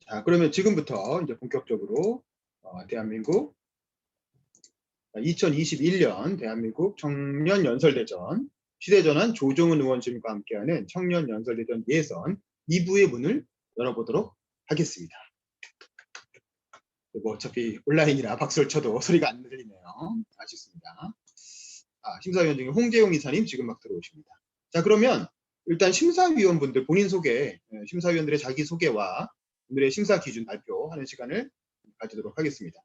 자, 그러면 지금부터 이제 본격적으로 대한민국 2021년 대한민국 청년연설대전 시대전환 조정은 의원님과 함께하는 청년연설대전 예선 2부의 문을 열어보도록 하겠습니다. 뭐 어차피 온라인이라 박수를 쳐도 소리가 안 들리네요. 아쉽습니다. 심사위원 중에 홍재용 이사님 지금 막 들어오십니다. 자, 그러면 일단 심사위원분들 본인 소개, 심사위원들의 자기소개와 오늘의 심사 기준 발표하는 시간을 가지도록 하겠습니다.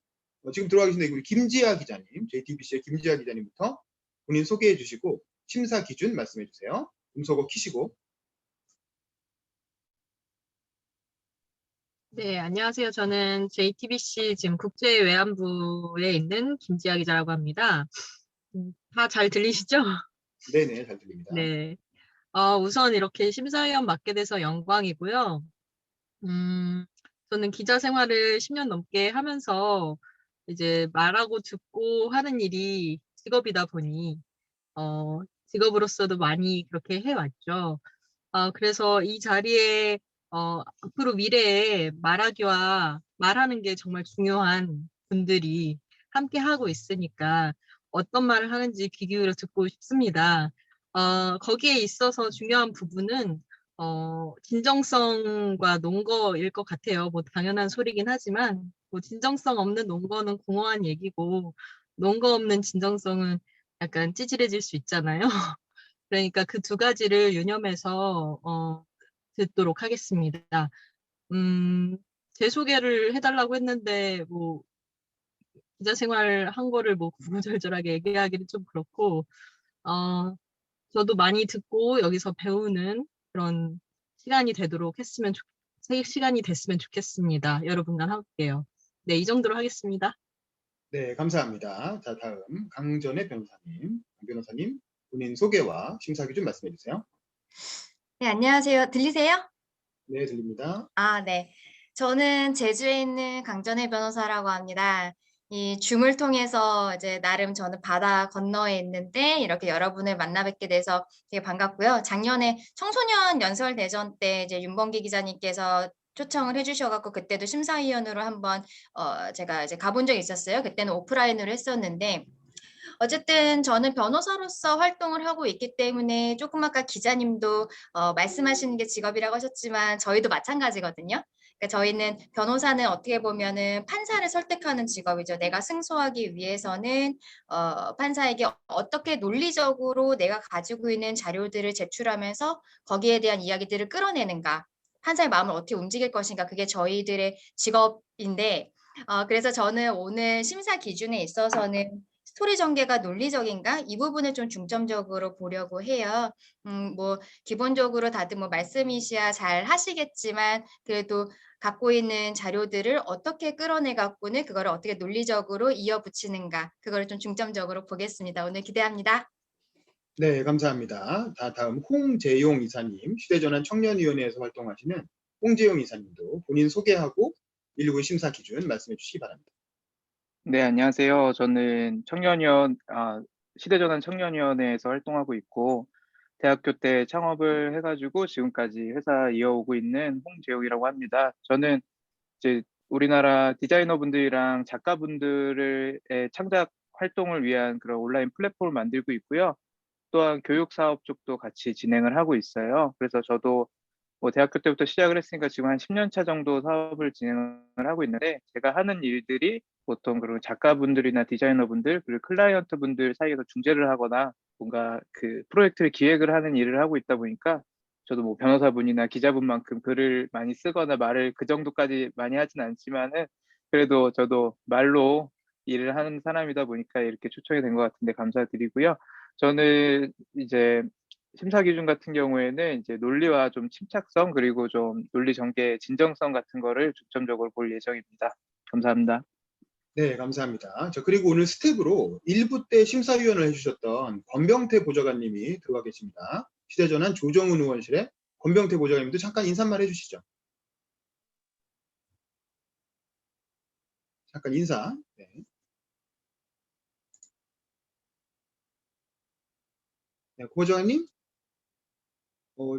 지금 들어와 계신데 우리 김지아 기자님, JTBC의 김지아 기자님부터 본인 소개해 주시고 심사 기준 말씀해 주세요. 음소거 키시고. 네, 안녕하세요. 저는 JTBC 지금 국제외환부에 있는 김지아 기자라고 합니다. 다 잘 들리시죠? 네네, 잘 들립니다. 네. 우선 이렇게 심사위원 맡게 돼서 영광이고요. 저는 기자 생활을 10년 넘게 하면서 이제 말하고 듣고 하는 일이 직업이다 보니, 직업으로서도 많이 그렇게 해왔죠. 그래서 이 자리에 앞으로 미래에 말하기와 말하는 게 정말 중요한 분들이 함께 하고 있으니까 어떤 말을 하는지 귀 기울여 듣고 싶습니다. 거기에 있어서 중요한 부분은 진정성과 논거일 것 같아요. 뭐 당연한 소리긴 하지만 뭐 진정성 없는 논거는 공허한 얘기고 논거 없는 진정성은 약간 찌질해질 수 있잖아요. 그러니까 그 두 가지를 유념해서 듣도록 하겠습니다. 제 소개를 해달라고 했는데 뭐 기자 생활 한 거를 뭐 구구절절하게 얘기하기는 좀 그렇고 저도 많이 듣고 여기서 배우는 그런 시간이 시간이 됐으면 좋겠습니다. 여러분과 함께요. 네, 이 정도로 하겠습니다. 네, 감사합니다. 자, 다음 강전의 변호사님. 강 변호사님, 본인 소개와 심사 기준 말씀해 주세요. 네, 안녕하세요. 들리세요? 네, 들립니다. 네. 저는 제주에 있는 강전혜 변호사라고 합니다. 이 줌을 통해서 이제 나름 저는 바다 건너에 있는데 이렇게 여러분을 만나 뵙게 돼서 되게 반갑고요. 작년에 청소년 연설 대전 때 이제 윤범기 기자님께서 초청을 해주셔갖고 그때도 심사위원으로 한번 제가 이제 가본 적이 있었어요. 그때는 오프라인으로 했었는데 어쨌든 저는 변호사로서 활동을 하고 있기 때문에 조금 아까 기자님도 말씀하시는 게 직업이라고 하셨지만 저희도 마찬가지거든요. 그러니까 저희는 변호사는 어떻게 보면은 판사를 설득하는 직업이죠. 내가 승소하기 위해서는 판사에게 어떻게 논리적으로 내가 가지고 있는 자료들을 제출하면서 거기에 대한 이야기들을 끌어내는가. 판사의 마음을 어떻게 움직일 것인가. 그게 저희들의 직업인데 그래서 저는 오늘 심사 기준에 있어서는 스토리 전개가 논리적인가? 이 부분을 좀 중점적으로 보려고 해요. 뭐 기본적으로 다들 뭐 말씀이시야 잘 하시겠지만 그래도 갖고 있는 자료들을 어떻게 끌어내 갖고는 그거를 어떻게 논리적으로 이어붙이는가? 그거를 좀 중점적으로 보겠습니다. 오늘 기대합니다. 네, 감사합니다. 다음 홍재용 이사님, 시대전환 청년위원회에서 활동하시는 홍재용 이사님도 본인 소개하고 1부 심사 기준 말씀해 주시기 바랍니다. 네, 안녕하세요. 저는 시대전환 청년위원회에서 활동하고 있고, 대학교 때 창업을 해가지고 지금까지 회사 이어오고 있는 홍재용이라고 합니다. 저는 이제 우리나라 디자이너분들이랑 작가분들의 창작 활동을 위한 그런 온라인 플랫폼을 만들고 있고요. 또한 교육 사업 쪽도 같이 진행을 하고 있어요. 그래서 저도 뭐 대학교 때부터 시작을 했으니까 지금 한 10년 차 정도 사업을 진행을 하고 있는데 제가 하는 일들이 보통 그런 작가분들이나 디자이너분들 그리고 클라이언트 분들 사이에서 중재를 하거나 뭔가 그 프로젝트를 기획을 하는 일을 하고 있다 보니까 저도 뭐 변호사분이나 기자분만큼 글을 많이 쓰거나 말을 그 정도까지 많이 하진 않지만은 그래도 저도 말로 일을 하는 사람이다 보니까 이렇게 초청이 된 것 같은데 감사드리고요. 저는 이제 심사 기준 같은 경우에는 이제 논리와 좀 침착성 그리고 좀 논리 전개 진정성 같은 거를 중점적으로 볼 예정입니다. 감사합니다. 네, 감사합니다. 그리고 오늘 스텝으로 1부 때 심사위원을 해주셨던 권병태 보좌관님이 들어와 계십니다. 시대전환 조정은 의원실의 권병태 보좌관님도 잠깐 인사말 해주시죠. 잠깐 인사. 네. 네, 보좌관님,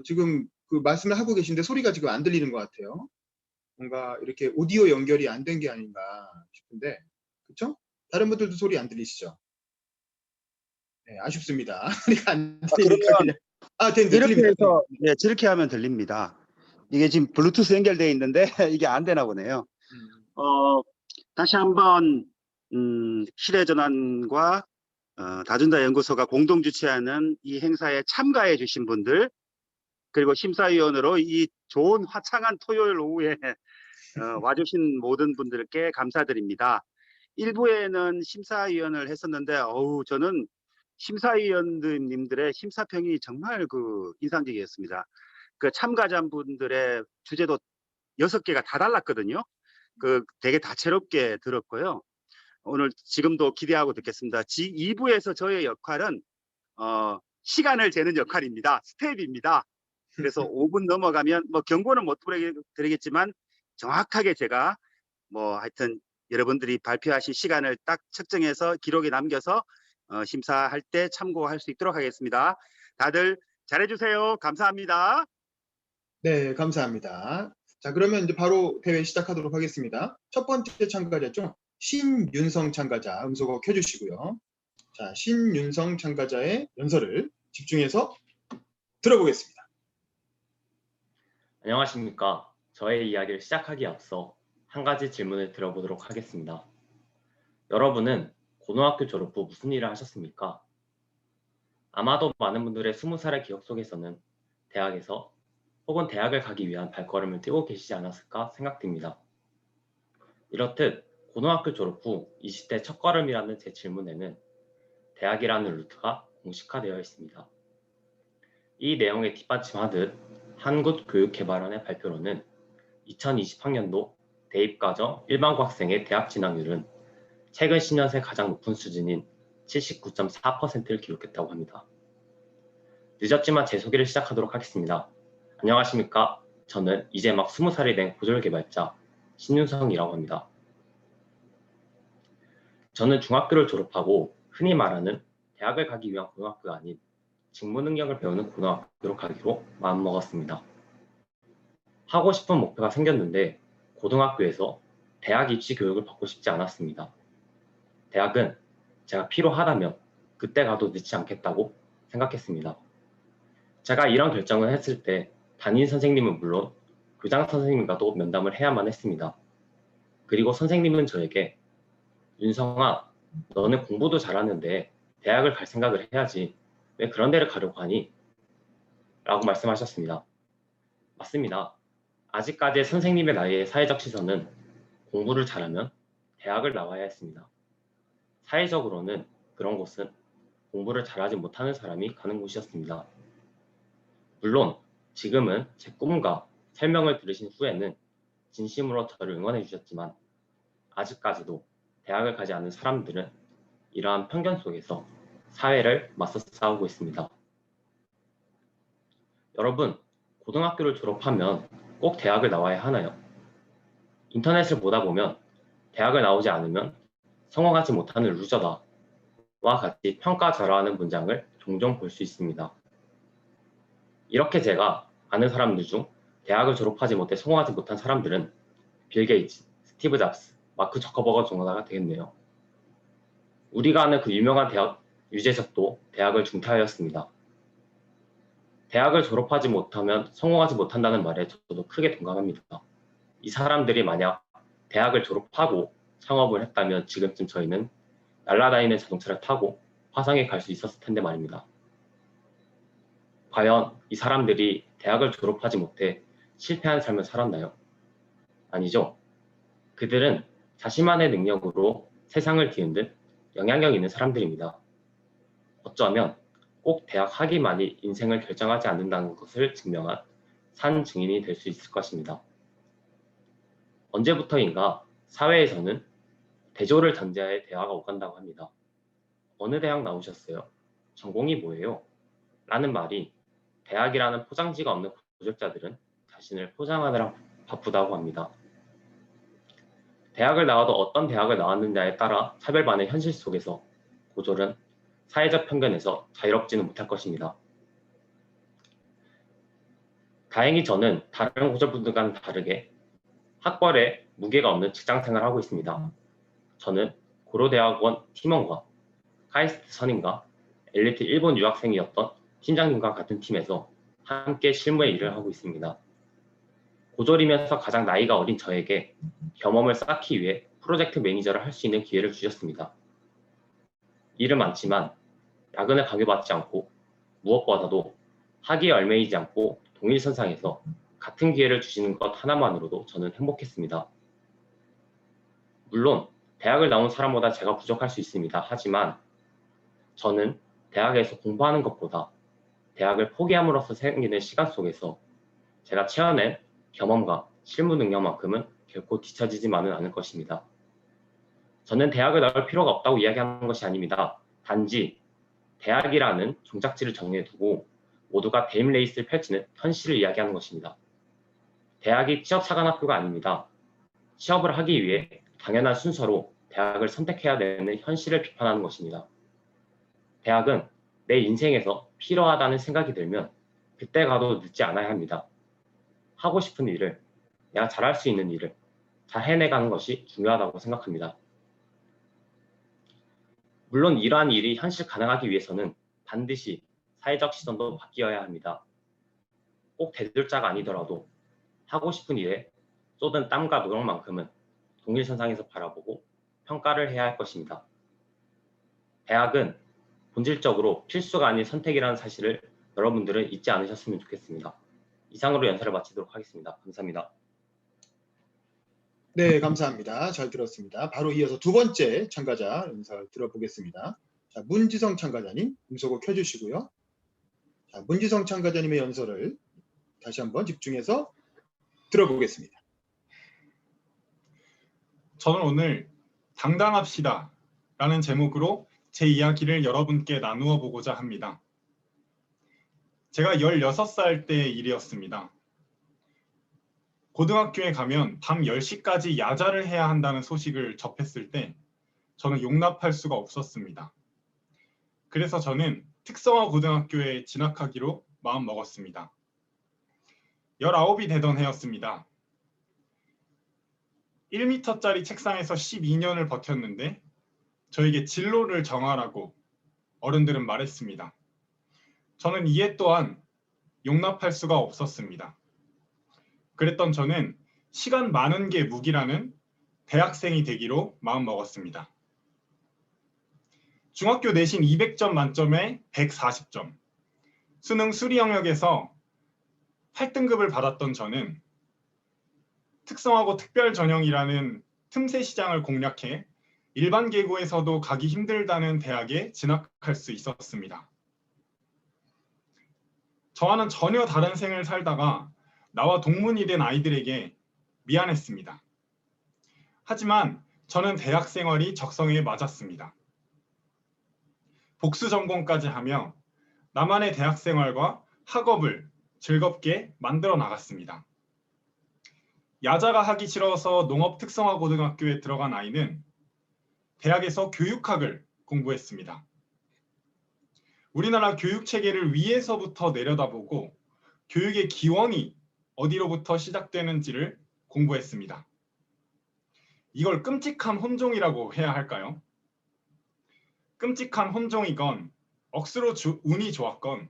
지금 그 말씀을 하고 계신데 소리가 지금 안 들리는 것 같아요. 뭔가 이렇게 오디오 연결이 안 된 게 아닌가 싶은데, 그렇죠? 다른 분들도 소리 안 들리시죠? 네, 아쉽습니다. 소리가 안 들리니까 그러면 그냥 이렇게 들립니다. 해서 예, 저렇게 하면 들립니다. 이게 지금 블루투스 연결되어 있는데 이게 안 되나 보네요. 다시 한번 시대전환과 다준다 연구소가 공동 주최하는 이 행사에 참가해 주신 분들, 그리고 심사위원으로 이 좋은 화창한 토요일 오후에 와주신 모든 분들께 감사드립니다. 일부에는 심사위원을 했었는데 저는 심사위원님들의 심사평이 정말 인상적이었습니다. 그 참가자분들의 주제도 6개가 다 달랐거든요. 되게 다채롭게 들었고요. 오늘 지금도 기대하고 듣겠습니다. 2부에서 저의 역할은 시간을 재는 역할입니다. 스텝입니다. 그래서 5분 넘어가면 경고는 못 드리겠지만 정확하게 제가 하여튼 여러분들이 발표하신 시간을 딱 측정해서 기록에 남겨서 심사할 때 참고할 수 있도록 하겠습니다. 다들 잘해주세요. 감사합니다. 네, 감사합니다. 자, 그러면 이제 바로 대회 시작하도록 하겠습니다. 첫 번째 참가자죠. 신윤성 참가자 음소거 켜주시고요. 자, 신윤성 참가자의 연설을 집중해서 들어보겠습니다. 안녕하십니까. 저의 이야기를 시작하기에 앞서 한 가지 질문을 드려보도록 하겠습니다. 여러분은 고등학교 졸업 후 무슨 일을 하셨습니까? 아마도 많은 분들의 20살의 기억 속에서는 대학에서 혹은 대학을 가기 위한 발걸음을 떼고 계시지 않았을까 생각됩니다. 이렇듯 고등학교 졸업 후 20대 첫걸음이라는 제 질문에는 대학이라는 루트가 공식화되어 있습니다. 이 내용에 뒷받침하듯 한국교육개발원의 발표로는 2020학년도 대입과정 일반고 학생의 대학 진학률은 최근 10년 새 가장 높은 수준인 79.4%를 기록했다고 합니다. 늦었지만 제 소개를 시작하도록 하겠습니다. 안녕하십니까. 저는 이제 막 20살이 된 고졸개발자 신윤성이라고 합니다. 저는 중학교를 졸업하고 흔히 말하는 대학을 가기 위한 고등학교가 아닌 직무 능력을 배우는 고등학교로 가기로 마음먹었습니다. 하고 싶은 목표가 생겼는데 고등학교에서 대학 입시 교육을 받고 싶지 않았습니다. 대학은 제가 필요하다면 그때 가도 늦지 않겠다고 생각했습니다. 제가 이런 결정을 했을 때 담임 선생님은 물론 교장 선생님과도 면담을 해야만 했습니다. 그리고 선생님은 저에게 윤성아, 너는 공부도 잘하는데 대학을 갈 생각을 해야지 왜 그런 데를 가려고 하니? 라고 말씀하셨습니다. 맞습니다. 아직까지의 선생님의 나이의 사회적 시선은 공부를 잘하면 대학을 나와야 했습니다. 사회적으로는 그런 곳은 공부를 잘하지 못하는 사람이 가는 곳이었습니다. 물론 지금은 제 꿈과 설명을 들으신 후에는 진심으로 저를 응원해 주셨지만 아직까지도 대학을 가지 않은 사람들은 이러한 편견 속에서 사회를 맞서 싸우고 있습니다. 여러분, 고등학교를 졸업하면 꼭 대학을 나와야 하나요? 인터넷을 보다 보면 대학을 나오지 않으면 성공하지 못하는 루저다 와 같이 평가절하하는 문장을 종종 볼 수 있습니다. 이렇게 제가 아는 사람들 중 대학을 졸업하지 못해 성공하지 못한 사람들은 빌 게이츠, 스티브 잡스, 마크 저커버거 정도가 되겠네요. 우리가 아는 그 유명한 대학 유재석도 대학을 중퇴하였습니다. 대학을 졸업하지 못하면 성공하지 못한다는 말에 저도 크게 동감합니다. 이 사람들이 만약 대학을 졸업하고 창업을 했다면 지금쯤 저희는 날아다니는 자동차를 타고 화성에 갈 수 있었을 텐데 말입니다. 과연 이 사람들이 대학을 졸업하지 못해 실패한 삶을 살았나요? 아니죠. 그들은 자신만의 능력으로 세상을 뒤흔든 영향력 있는 사람들입니다. 어쩌면 꼭 대학 학위만이 인생을 결정하지 않는다는 것을 증명한 산 증인이 될 수 있을 것입니다. 언제부터인가 사회에서는 대조를 전제하에 대화가 오간다고 합니다. 어느 대학 나오셨어요? 전공이 뭐예요? 라는 말이 대학이라는 포장지가 없는 고졸자들은 자신을 포장하느라 바쁘다고 합니다. 대학을 나와도 어떤 대학을 나왔느냐에 따라 차별받는 현실 속에서 고졸은 사회적 편견에서 자유롭지는 못할 것입니다. 다행히 저는 다른 고졸분들과는 다르게 학벌에 무게가 없는 직장생활을 하고 있습니다. 저는 고려대학원 팀원과 카이스트 선임과 엘리트 일본 유학생이었던 팀장님과 같은 팀에서 함께 실무의 일을 하고 있습니다. 고졸이면서 가장 나이가 어린 저에게 경험을 쌓기 위해 프로젝트 매니저를 할 수 있는 기회를 주셨습니다. 일은 많지만 야근을 강요받지 않고 무엇보다도 학위에 얽매이지 않고 동일선상에서 같은 기회를 주시는 것 하나만으로도 저는 행복했습니다. 물론 대학을 나온 사람보다 제가 부족할 수 있습니다. 하지만 저는 대학에서 공부하는 것보다 대학을 포기함으로써 생기는 시간 속에서 제가 채워낸 경험과 실무 능력만큼은 결코 뒤처지지만은 않을 것입니다. 저는 대학을 나올 필요가 없다고 이야기하는 것이 아닙니다. 단지 대학이라는 종착지를 정해두고 모두가 대임 레이스를 펼치는 현실을 이야기하는 것입니다. 대학이 취업사관학교가 아닙니다. 취업을 하기 위해 당연한 순서로 대학을 선택해야 되는 현실을 비판하는 것입니다. 대학은 내 인생에서 필요하다는 생각이 들면 그때 가도 늦지 않아야 합니다. 하고 싶은 일을, 내가 잘할 수 있는 일을 잘 해내가는 것이 중요하다고 생각합니다. 물론 이러한 일이 현실 가능하기 위해서는 반드시 사회적 시선도 바뀌어야 합니다. 꼭 대들자가 아니더라도 하고 싶은 일에 쏟은 땀과 노력만큼은 동일선상에서 바라보고 평가를 해야 할 것입니다. 대학은 본질적으로 필수가 아닌 선택이라는 사실을 여러분들은 잊지 않으셨으면 좋겠습니다. 이상으로 연설을 마치도록 하겠습니다. 감사합니다. 네, 감사합니다. 잘 들었습니다. 바로 이어서 두 번째 참가자 연설 들어보겠습니다. 자, 문지성 참가자님, 음소거 켜주시고요. 자, 문지성 참가자님의 연설을 다시 한번 집중해서 들어보겠습니다. 저는 오늘 당당합시다 라는 제목으로 제 이야기를 여러분께 나누어 보고자 합니다. 제가 16살 때의 일이었습니다. 고등학교에 가면 밤 10시까지 야자를 해야 한다는 소식을 접했을 때 저는 용납할 수가 없었습니다. 그래서 저는 특성화 고등학교에 진학하기로 마음먹었습니다. 19이 되던 해였습니다. 1m짜리 책상에서 12년을 버텼는데 저에게 진로를 정하라고 어른들은 말했습니다. 저는 이해 또한 용납할 수가 없었습니다. 그랬던 저는 시간 많은 게 무기라는 대학생이 되기로 마음먹었습니다. 중학교 내신 200점 만점에 140점, 수능 수리 영역에서 8등급을 받았던 저는 특성화고 특별 전형이라는 틈새 시장을 공략해 일반 계고에서도 가기 힘들다는 대학에 진학할 수 있었습니다. 저와는 전혀 다른 생을 살다가 나와 동문이 된 아이들에게 미안했습니다. 하지만 저는 대학 생활이 적성에 맞았습니다. 복수 전공까지 하며 나만의 대학 생활과 학업을 즐겁게 만들어 나갔습니다. 야자가 하기 싫어서 농업특성화고등학교에 들어간 아이는 대학에서 교육학을 공부했습니다. 우리나라 교육체계를 위에서부터 내려다보고 교육의 기원이 어디로부터 시작되는지를 공부했습니다. 이걸 끔찍한 혼종이라고 해야 할까요? 끔찍한 혼종이건 억수로 운이 좋았건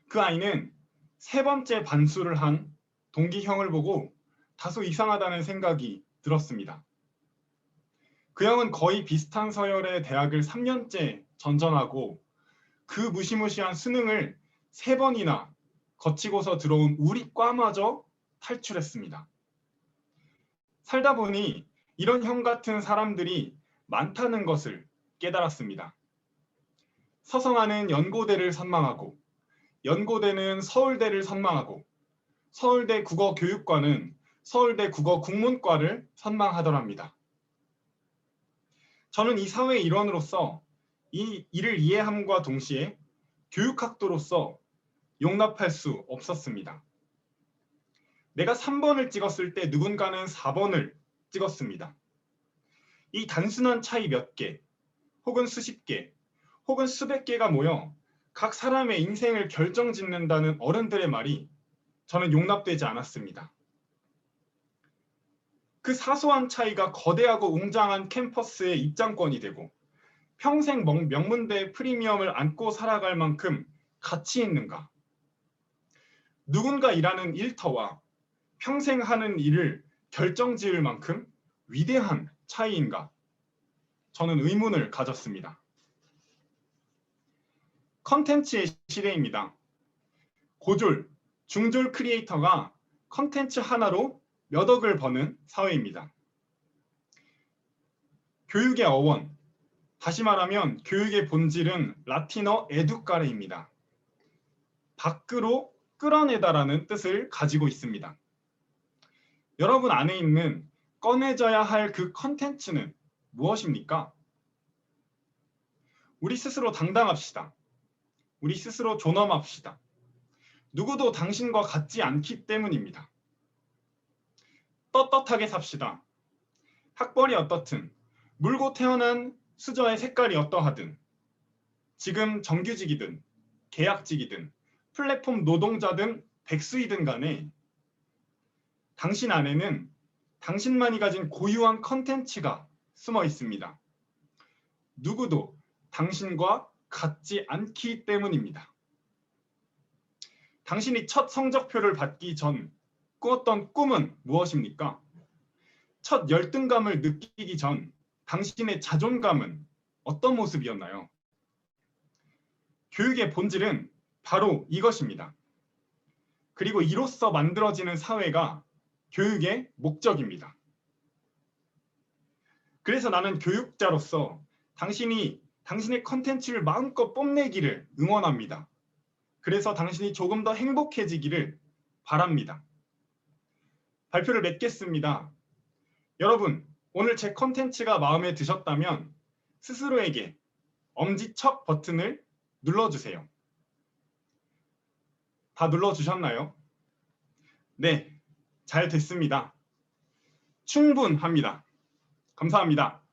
그 아이는 세 번째 반수를 한 동기형을 보고 다소 이상하다는 생각이 들었습니다. 그 형은 거의 비슷한 서열의 대학을 3년째 전전하고 그 무시무시한 수능을 3번이나 거치고서 들어온 우리 과마저 탈출했습니다. 살다 보니 이런 형 같은 사람들이 많다는 것을 깨달았습니다. 서성하는 연고대를 선망하고 연고대는 서울대를 선망하고 서울대 국어교육과는 서울대 국어국문과를 선망하더랍니다. 저는 이 사회의 일원으로서 이 일을 이해함과 동시에 교육학도로서 용납할 수 없었습니다. 내가 3번을 찍었을 때 누군가는 4번을 찍었습니다. 이 단순한 차이 몇 개, 혹은 수십 개, 혹은 수백 개가 모여 각 사람의 인생을 결정짓는다는 어른들의 말이 저는 용납되지 않았습니다. 그 사소한 차이가 거대하고 웅장한 캠퍼스의 입장권이 되고 평생 명문대 프리미엄을 안고 살아갈 만큼 가치 있는가? 누군가 일하는 일터와 평생 하는 일을 결정지을 만큼 위대한 차이인가? 저는 의문을 가졌습니다. 컨텐츠의 시대입니다. 고졸, 중졸 크리에이터가 컨텐츠 하나로 몇 억을 버는 사회입니다. 교육의 어원, 다시 말하면 교육의 본질은 라틴어 에두카레입니다. 밖으로 끌어내다라는 뜻을 가지고 있습니다. 여러분 안에 있는 꺼내져야 할 그 컨텐츠는 무엇입니까? 우리 스스로 당당합시다. 우리 스스로 존엄합시다. 누구도 당신과 같지 않기 때문입니다. 떳떳하게 삽시다. 학벌이 어떻든, 물고 태어난 수저의 색깔이 어떠하든, 지금 정규직이든, 계약직이든, 플랫폼 노동자든, 백수이든 간에 당신 안에는 당신만이 가진 고유한 컨텐츠가 숨어 있습니다. 누구도 당신과 같지 않기 때문입니다. 당신이 첫 성적표를 받기 전 꾸었던 꿈은 무엇입니까? 첫 열등감을 느끼기 전 당신의 자존감은 어떤 모습이었나요? 교육의 본질은 바로 이것입니다. 그리고 이로써 만들어지는 사회가 교육의 목적입니다. 그래서 나는 교육자로서 당신의 컨텐츠를 마음껏 뽐내기를 응원합니다. 그래서 당신이 조금 더 행복해지기를 바랍니다. 발표를 맺겠습니다. 여러분, 오늘 제 컨텐츠가 마음에 드셨다면 스스로에게 엄지척 버튼을 눌러주세요. 다 눌러주셨나요? 네, 잘 됐습니다. 충분합니다. 감사합니다.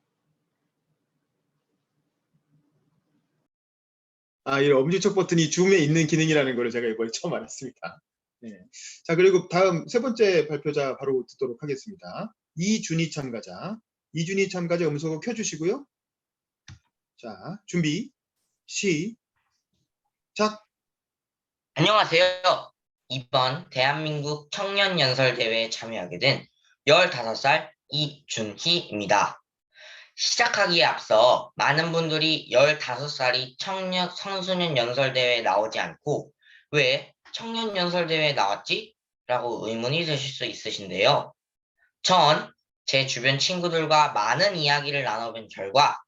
이런 엄지척 버튼이 줌에 있는 기능이라는 걸 제가 이번에 처음 알았습니다. 네. 자, 그리고 다음 세 번째 발표자 바로 듣도록 하겠습니다. 이준희 참가자 음소거 켜주시고요. 자, 준비, 시작. 안녕하세요. 이번 대한민국 청년연설대회에 참여하게 된 15살 이준희입니다. 시작하기에 앞서 많은 분들이 15살이 청소년 연설대회에 나오지 않고 왜 청년연설대회에 나왔지? 라고 의문이 드실 수 있으신데요. 전 제 주변 친구들과 많은 이야기를 나눠본 결과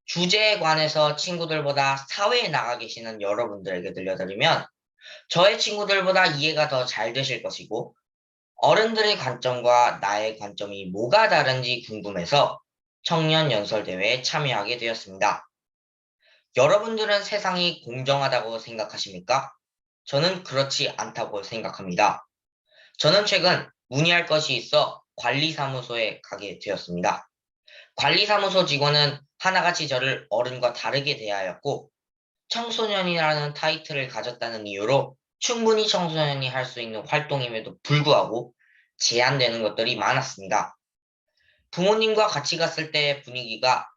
주제에 관해서 친구들보다 사회에 나가 계시는 여러분들에게 들려드리면 저의 친구들보다 이해가 더 잘 되실 것이고 어른들의 관점과 나의 관점이 뭐가 다른지 궁금해서 청년연설대회에 참여하게 되었습니다. 여러분들은 세상이 공정하다고 생각하십니까? 저는 그렇지 않다고 생각합니다. 저는 최근 문의할 것이 있어 관리사무소에 가게 되었습니다. 관리사무소 직원은 하나같이 저를 어른과 다르게 대하였고 청소년이라는 타이틀을 가졌다는 이유로 충분히 청소년이 할 수 있는 활동임에도 불구하고 제한되는 것들이 많았습니다. 부모님과 같이 갔을 때의 분위기가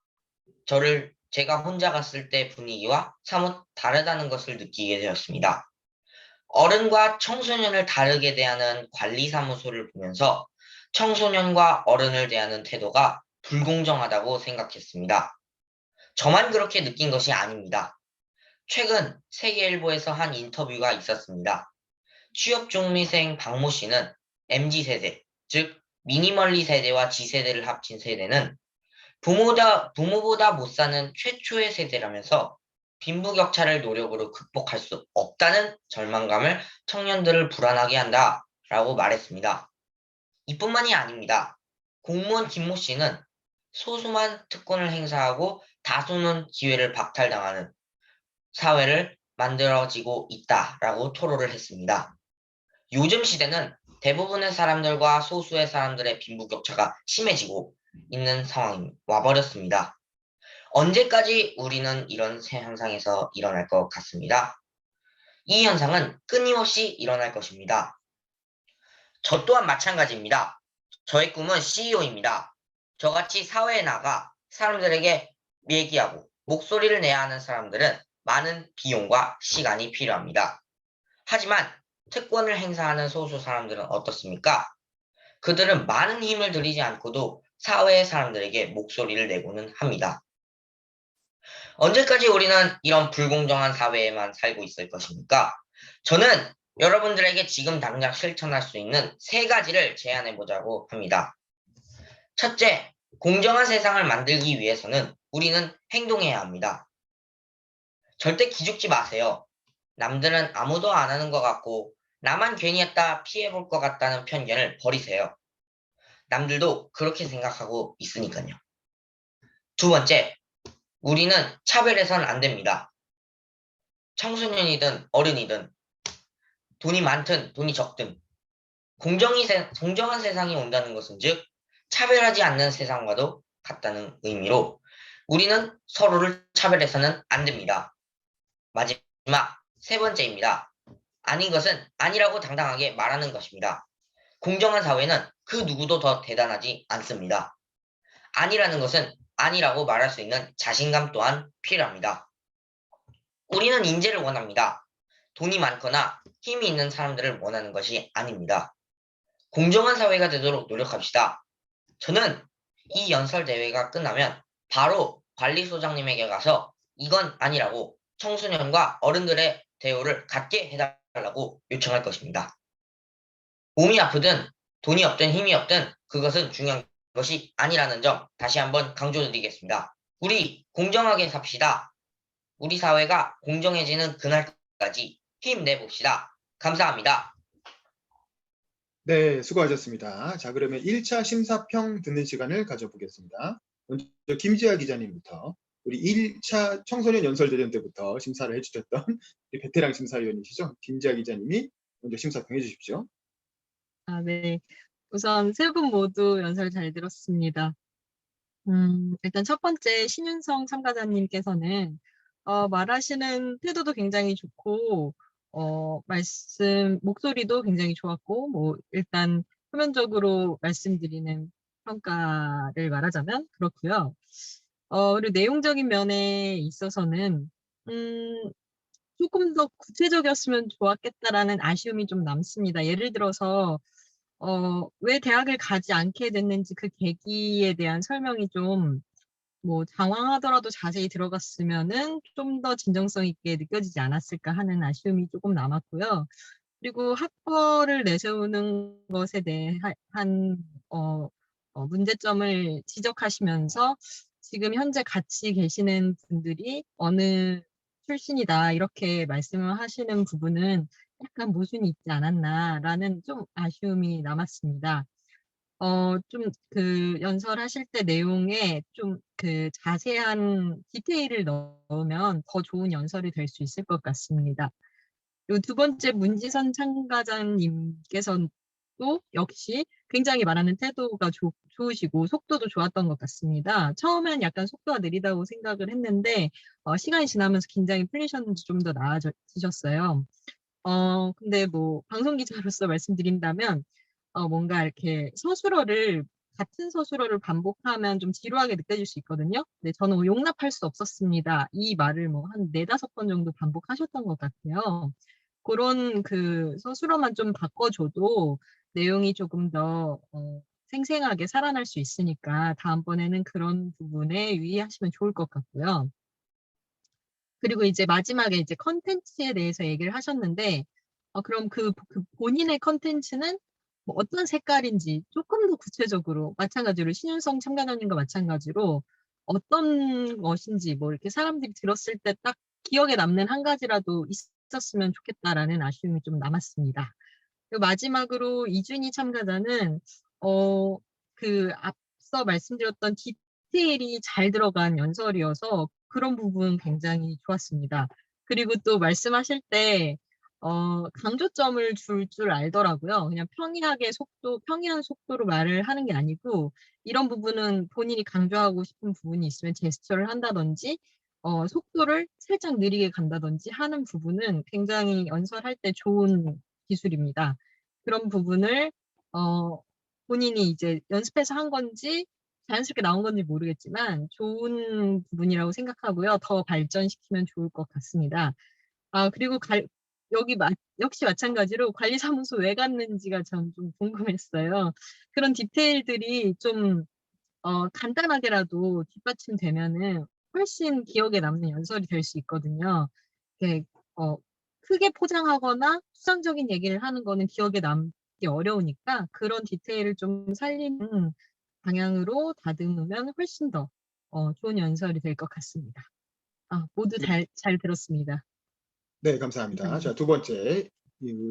제가 혼자 갔을 때 분위기와 사뭇 다르다는 것을 느끼게 되었습니다. 어른과 청소년을 다르게 대하는 관리사무소를 보면서 청소년과 어른을 대하는 태도가 불공정하다고 생각했습니다. 저만 그렇게 느낀 것이 아닙니다. 최근 세계일보에서 한 인터뷰가 있었습니다. 취업 준비생 박모 씨는 MZ세대, 즉 미니멀리 세대와 G세대를 합친 세대는 부모보다 못 사는 최초의 세대라면서 빈부격차를 노력으로 극복할 수 없다는 절망감을 청년들을 불안하게 한다라고 말했습니다. 이뿐만이 아닙니다. 공무원 김모 씨는 소수만 특권을 행사하고 다수는 기회를 박탈당하는 사회를 만들어지고 있다라고 토로를 했습니다. 요즘 시대는 대부분의 사람들과 소수의 사람들의 빈부격차가 심해지고 있는 상황이 와버렸습니다. 언제까지 우리는 이런 현상에서 일어날 것 같습니다. 이 현상은 끊임없이 일어날 것입니다. 저 또한 마찬가지입니다. 저의 꿈은 CEO입니다. 저같이 사회에 나가 사람들에게 얘기하고 목소리를 내야 하는 사람들은 많은 비용과 시간이 필요합니다. 하지만 특권을 행사하는 소수 사람들은 어떻습니까? 그들은 많은 힘을 들이지 않고도 사회의 사람들에게 목소리를 내고는 합니다. 언제까지 우리는 이런 불공정한 사회에만 살고 있을 것입니까? 저는 여러분들에게 지금 당장 실천할 수 있는 3가지를 제안해 보자고 합니다. 첫째, 공정한 세상을 만들기 위해서는 우리는 행동해야 합니다. 절대 기죽지 마세요. 남들은 아무도 안 하는 것 같고 나만 괜히 했다 피해볼 것 같다는 편견을 버리세요. 남들도 그렇게 생각하고 있으니까요. 두 번째, 우리는 차별해선 안 됩니다. 청소년이든 어른이든 돈이 많든 돈이 적든 공정한 세상이 온다는 것은 즉 차별하지 않는 세상과도 같다는 의미로 우리는 서로를 차별해서는 안 됩니다. 마지막 3번째입니다. 아닌 것은 아니라고 당당하게 말하는 것입니다. 공정한 사회는 그 누구도 더 대단하지 않습니다. 아니라는 것은 아니라고 말할 수 있는 자신감 또한 필요합니다. 우리는 인재를 원합니다. 돈이 많거나 힘이 있는 사람들을 원하는 것이 아닙니다. 공정한 사회가 되도록 노력합시다. 저는 이 연설 대회가 끝나면 바로 관리소장님에게 가서 이건 아니라고 청소년과 어른들의 대우를 같게 해달라고 요청할 것입니다. 몸이 아프든 돈이 없든 힘이 없든 그것은 중요한 것이 아니라는 점 다시 한번 강조드리겠습니다. 우리 공정하게 삽시다. 우리 사회가 공정해지는 그날까지 힘내봅시다. 감사합니다. 네, 수고하셨습니다. 자, 그러면 1차 심사평 듣는 시간을 가져보겠습니다. 먼저 김지아 기자님부터 우리 1차 청소년 연설대전 때부터 심사를 해주셨던 우리 베테랑 심사위원이시죠? 김지아 기자님이 먼저 심사평 해주십시오. 네. 우선 3분 모두 연설 잘 들었습니다. 일단 첫 번째 신윤성 참가자님께서는 말하시는 태도도 굉장히 좋고 목소리도 굉장히 좋았고 뭐 일단 표면적으로 말씀드리는 평가를 말하자면 그렇고요. 그리고 내용적인 면에 있어서는 조금 더 구체적이었으면 좋았겠다라는 아쉬움이 좀 남습니다. 예를 들어서 왜 대학을 가지 않게 됐는지 그 계기에 대한 설명이 좀 뭐 장황하더라도 자세히 들어갔으면은 좀 더 진정성 있게 느껴지지 않았을까 하는 아쉬움이 조금 남았고요. 그리고 학벌을 내세우는 것에 대한 문제점을 지적하시면서 지금 현재 같이 계시는 분들이 어느 출신이다 이렇게 말씀을 하시는 부분은 약간 모순이 있지 않았나라는 좀 아쉬움이 남았습니다. 좀 그 연설하실 때 내용에 좀 그 자세한 디테일을 넣으면 더 좋은 연설이 될 수 있을 것 같습니다. 그리고 두 번째 문지선 참가자님께서도 역시 굉장히 말하는 태도가 좋으시고 속도도 좋았던 것 같습니다. 처음엔 약간 속도가 느리다고 생각을 했는데 시간이 지나면서 긴장이 풀리셨는지 좀 더 나아지셨어요. 근데 뭐 방송 기자로서 말씀드린다면 뭔가 이렇게 같은 서술어를 반복하면 좀 지루하게 느껴질 수 있거든요. 근데 저는 용납할 수 없었습니다. 이 말을 뭐 한 4-5번 정도 반복하셨던 것 같아요. 그런 그 서술어만 좀 바꿔줘도 내용이 조금 더 생생하게 살아날 수 있으니까 다음번에는 그런 부분에 유의하시면 좋을 것 같고요. 그리고 이제 마지막에 이제 컨텐츠에 대해서 얘기를 하셨는데 그럼 그 본인의 컨텐츠는 뭐 어떤 색깔인지 조금 더 구체적으로 마찬가지로 신윤성 참가자님과 마찬가지로 어떤 것인지 뭐 이렇게 사람들이 들었을 때 딱 기억에 남는 한 가지라도 있었으면 좋겠다라는 아쉬움이 좀 남았습니다. 그리고 마지막으로 이준희 참가자는 그 앞서 말씀드렸던 디테일이 잘 들어간 연설이어서 그런 부분 굉장히 좋았습니다. 그리고 또 말씀하실 때 강조점을 줄 알더라고요. 그냥 평이한 속도로 말을 하는 게 아니고 이런 부분은 본인이 강조하고 싶은 부분이 있으면 제스처를 한다든지 속도를 살짝 느리게 간다든지 하는 부분은 굉장히 연설할 때 좋은 기술입니다. 그런 부분을 본인이 이제 연습해서 한 건지 자연스럽게 나온 건지 모르겠지만 좋은 부분이라고 생각하고요. 더 발전시키면 좋을 것 같습니다. 그리고 역시 마찬가지로 관리사무소 왜 갔는지가 전 좀 궁금했어요. 그런 디테일들이 좀 간단하게라도 뒷받침되면은 훨씬 기억에 남는 연설이 될 수 있거든요. 이렇게 크게 포장하거나 수상적인 얘기를 하는 거는 기억에 남기 어려우니까 그런 디테일을 좀 살리는 방향으로 다듬으면 훨씬 더 좋은 연설이 될 것 같습니다. 모두 잘 들었습니다. 네, 감사합니다. 자, 두 번째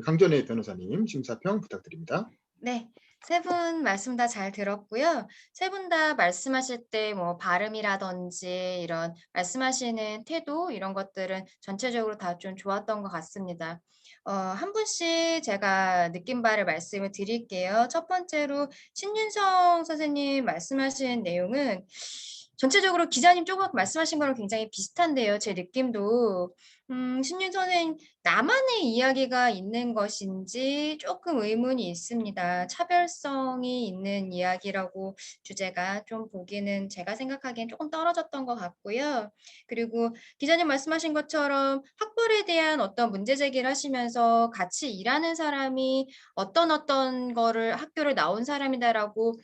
강전혜 변호사님 심사평 부탁드립니다. 네, 세 분 말씀 다 잘 들었고요. 세 분 다 말씀하실 때 뭐 발음이라든지 이런 말씀하시는 태도 이런 것들은 전체적으로 다 좀 좋았던 것 같습니다. 한 분씩 제가 느낀 바를 말씀을 드릴게요. 첫 번째로 신윤성 선생님 말씀하신 내용은 전체적으로 기자님 조금 말씀하신 거랑 굉장히 비슷한데요. 제 느낌도 신윤 선생님 나만의 이야기가 있는 것인지 조금 의문이 있습니다. 차별성이 있는 이야기라고 주제가 좀 보기는 제가 생각하기엔 조금 떨어졌던 것 같고요. 그리고 기자님 말씀하신 것처럼 학벌에 대한 어떤 문제 제기를 하시면서 같이 일하는 사람이 어떤 거를 학교를 나온 사람이다라고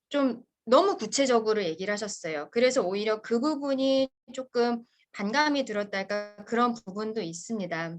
좀 너무 구체적으로 얘기를 하셨어요. 그래서 오히려 그 부분이 조금 반감이 들었달까 그런 부분도 있습니다.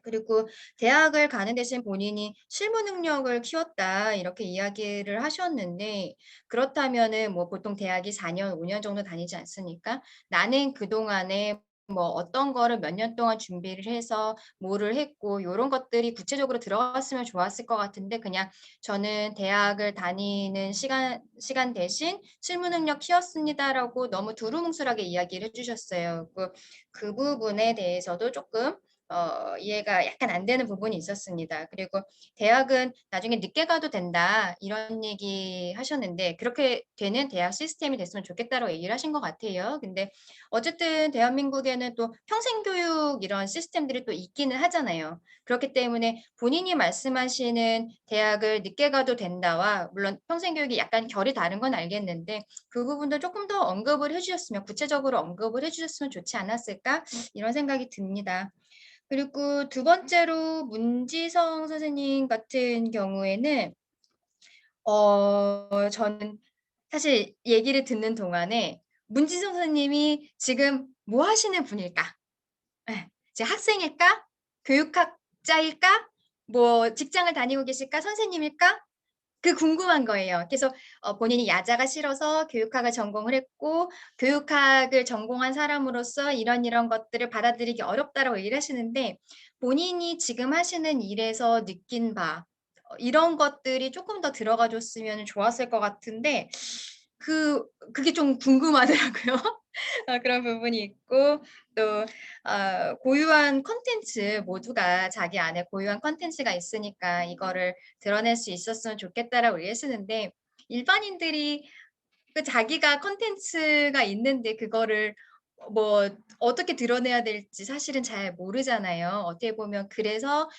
그리고 대학을 가는 대신 본인이 실무 능력을 키웠다 이렇게 이야기를 하셨는데 그렇다면은 뭐 보통 대학이 4년, 5년 정도 다니지 않습니까? 나는 그동안에 뭐 어떤 거를 몇 년 동안 준비를 해서 뭐를 했고 요런 것들이 구체적으로 들어갔으면 좋았을 것 같은데 그냥 저는 대학을 다니는 시간 대신 실무 능력 키웠습니다라고 너무 두루뭉술하게 이야기를 해주셨어요. 그 부분에 대해서도 조금 이해가 약간 안 되는 부분이 있었습니다. 그리고 대학은 나중에 늦게 가도 된다 이런 얘기 하셨는데 그렇게 되는 대학 시스템이 됐으면 좋겠다라고 얘기를 하신 것 같아요. 근데 어쨌든 대한민국에는 또 평생교육 이런 시스템들이 또 있기는 하잖아요. 그렇기 때문에 본인이 말씀하시는 대학을 늦게 가도 된다와 물론 평생교육이 약간 결이 다른 건 알겠는데 그 부분도 조금 더 언급을 해주셨으면 구체적으로 언급을 해주셨으면 좋지 않았을까 이런 생각이 듭니다. 그리고 두 번째로 문지성 선생님 같은 경우에는 저는 사실 얘기를 듣는 동안에 문지성 선생님이 지금 뭐 하시는 분일까? 예. 이제 학생일까? 교육학자일까? 뭐 직장을 다니고 계실까? 선생님일까? 그 궁금한 거예요. 그래서 본인이 야자가 싫어서 교육학을 전공을 했고 교육학을 전공한 사람으로서 이런 것들을 받아들이기 어렵다라고 얘기를 하시는데 본인이 지금 하시는 일에서 느낀 바 이런 것들이 조금 더 들어가 줬으면 좋았을 것 같은데 그게 좀 궁금하더라고요. 그런 부분이 있고 또 고유한 콘텐츠 모두가 자기 안에 고유한 콘텐츠가 있으니까 이거를 드러낼 수 있었으면 좋겠다라고 얘기하시는데 일반인들이 그 자기가 콘텐츠가 있는데 그거를 뭐 어떻게 드러내야 될지 사실은 잘 모르잖아요. 어떻게 보면 그래서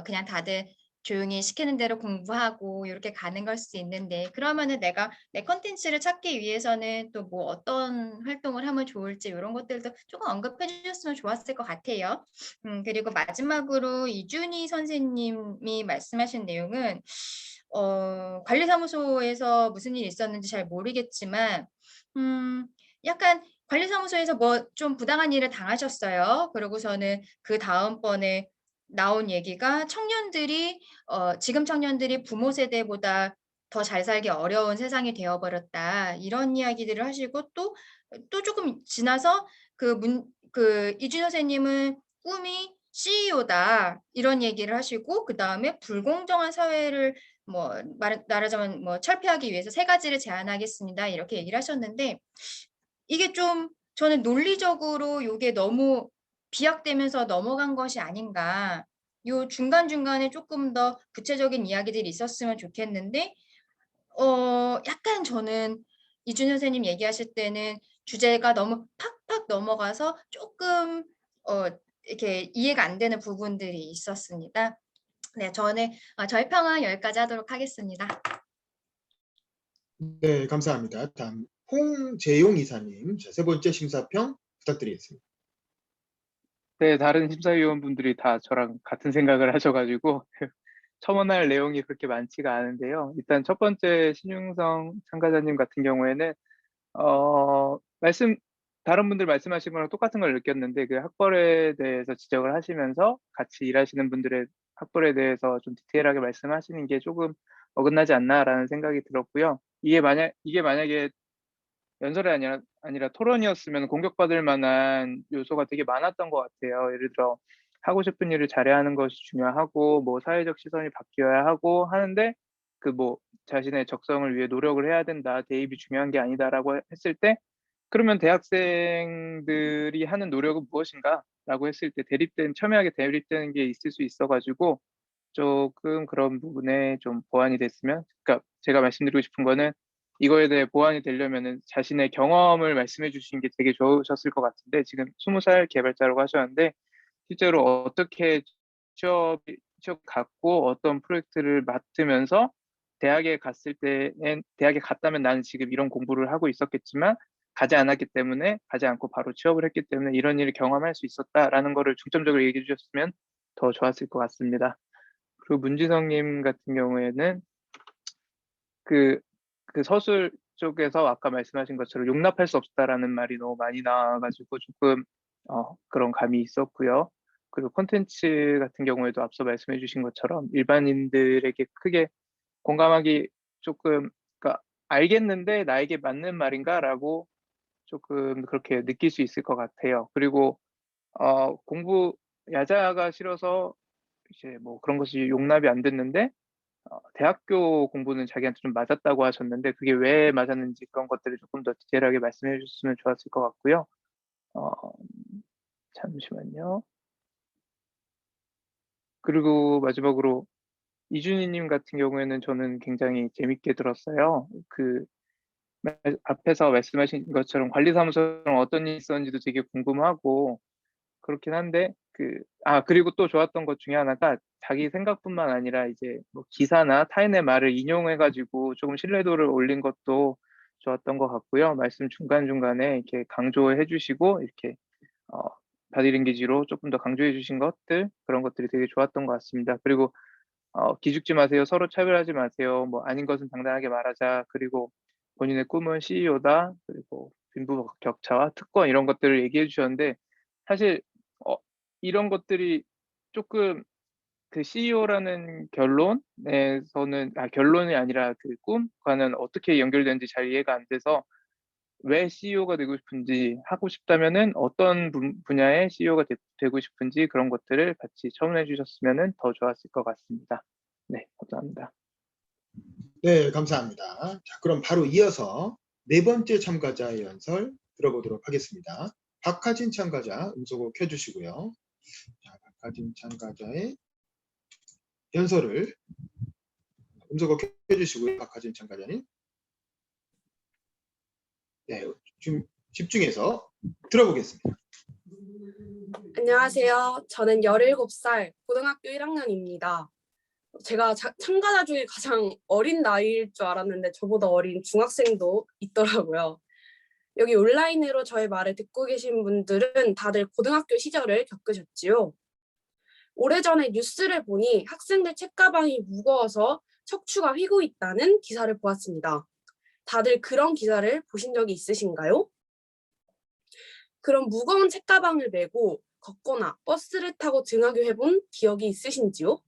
그냥 다들 조용히 시키는 대로 공부하고 이렇게 가는 걸 수도 있는데 그러면은 내가 내 콘텐츠를 찾기 위해서는 또 뭐 어떤 활동을 하면 좋을지 이런 것들도 조금 언급해 주셨으면 좋았을 것 같아요. 그리고 마지막으로 이준희 선생님이 말씀하신 내용은 관리사무소에서 무슨 일이 있었는지 잘 모르겠지만 약간 관리사무소에서 뭐 좀 부당한 일을 당하셨어요. 그러고서는 그 다음번에 나온 얘기가 지금 청년들이 부모 세대보다 더 잘 살기 어려운 세상이 되어버렸다. 이런 이야기들을 하시고 또 조금 지나서 이준 선생님은 꿈이 CEO다. 이런 얘기를 하시고 그 다음에 불공정한 사회를 말하자면 철폐하기 위해서 세 가지를 제안하겠습니다. 이렇게 얘기를 하셨는데 이게 좀 저는 논리적으로 이게 너무 비약되면서 넘어간 것이 아닌가. 요 중간중간에 조금 더 구체적인 이야기들이 있었으면 좋겠는데 약간 저는 이준 선생님 얘기하실 때는 주제가 너무 팍팍 넘어가서 조금 이렇게 이해가 안 되는 부분들이 있었습니다. 네, 저는 저의 평은 여기까지 하도록 하겠습니다. 네, 감사합니다. 다음 홍재용 이사님, 자, 세 번째 심사평 부탁드리겠습니다. 네, 다른 심사위원분들이 다 저랑 같은 생각을 하셔가지고 첨언할 내용이 그렇게 많지가 않은데요. 일단 첫 번째 신윤성 참가자님 같은 경우에는 다른 분들 말씀하신 거랑 똑같은 걸 느꼈는데 그 학벌에 대해서 지적을 하시면서 같이 일하시는 분들의 학벌에 대해서 좀 디테일하게 말씀하시는 게 조금 어긋나지 않나라는 생각이 들었고요. 이게 만약에 연설이 아니라 토론이었으면 공격받을 만한 요소가 되게 많았던 것 같아요. 예를 들어 하고 싶은 일을 잘해야 하는 것이 중요하고 뭐 사회적 시선이 바뀌어야 하고 하는데 그 뭐 자신의 적성을 위해 노력을 해야 된다. 대입이 중요한 게 아니다라고 했을 때 그러면 대학생들이 하는 노력은 무엇인가라고 했을 때 첨예하게 대립되는 게 있을 수 있어가지고 조금 그런 부분에 좀 보완이 됐으면, 그러니까 제가 말씀드리고 싶은 거는 이거에 대해 보완이 되려면은 자신의 경험을 말씀해 주신 게 되게 좋으셨을 것 같은데 지금 20살 개발자라고 하셨는데 실제로 어떻게 취업 갖고 어떤 프로젝트를 맡으면서 대학에 갔다면 나는 지금 이런 공부를 하고 있었겠지만 가지 않고 바로 취업을 했기 때문에 이런 일을 경험할 수 있었다라는 거를 중점적으로 얘기해 주셨으면 더 좋았을 것 같습니다. 그리고 문지성님 같은 경우에는 그 서술 쪽에서 아까 말씀하신 것처럼 용납할 수 없다라는 말이 너무 많이 나와가지고 조금 그런 감이 있었고요. 그리고 콘텐츠 같은 경우에도 앞서 말씀해 주신 것처럼 일반인들에게 크게 공감하기 조금, 그러니까 알겠는데 나에게 맞는 말인가라고 조금 그렇게 느낄 수 있을 것 같아요. 그리고 야자가 싫어서 이제 뭐 그런 것이 용납이 안 됐는데 대학교 공부는 자기한테 좀 맞았다고 하셨는데 그게 왜 맞았는지 그런 것들을 조금 더 디테일하게 말씀해 주셨으면 좋았을 것 같고요. 어, 잠시만요. 그리고 마지막으로 이준희님 같은 경우에는 저는 굉장히 재밌게 들었어요. 앞에서 말씀하신 것처럼 관리사무소랑 어떤 일이 있었는지도 되게 궁금하고 그렇긴 한데 그리고 또 좋았던 것 중에 하나가 자기 생각뿐만 아니라 이제 뭐 기사나 타인의 말을 인용해 가지고 조금 신뢰도를 올린 것도 좋았던 것 같고요. 말씀 중간중간에 이렇게 강조해 주시고 이렇게 어 바디랭귀지로 조금 더 강조해 주신 것들 그런 것들이 되게 좋았던 것 같습니다. 그리고 기죽지 마세요. 서로 차별하지 마세요. 뭐 아닌 것은 당당하게 말하자. 그리고 본인의 꿈은 CEO다. 그리고 빈부격차와 특권 이런 것들을 얘기해 주셨는데 사실 이런 것들이 조금 그 CEO라는 결론이 아니라 그 꿈과는 어떻게 연결되는지 잘 이해가 안 돼서 왜 CEO가 되고 싶은지 하고 싶다면은 어떤 분야의 CEO가 되고 싶은지 그런 것들을 같이 첨언해 주셨으면 더 좋았을 것 같습니다. 네, 감사합니다. 네, 감사합니다. 자, 그럼 바로 이어서 네 번째 참가자의 연설 들어보도록 하겠습니다. 박하진 참가자 음소거 켜주시고요. 자, 박하진 참가자의 연설을 음소거 켜주시고요. 박하진 참가자님. 네, 좀 집중해서 들어보겠습니다. 안녕하세요. 저는 17살 고등학교 1학년입니다. 제가 참가자 중에 가장 어린 나이일 줄 알았는데 저보다 어린 중학생도 있더라고요. 여기 온라인으로 저의 말을 듣고 계신 분들은 다들 고등학교 시절을 겪으셨지요. 오래전에 뉴스를 보니 학생들 책가방이 무거워서 척추가 휘고 있다는 기사를 보았습니다. 다들 그런 기사를 보신 적이 있으신가요? 그런 무거운 책가방을 메고 걷거나 버스를 타고 등하교해본 기억이 있으신지요?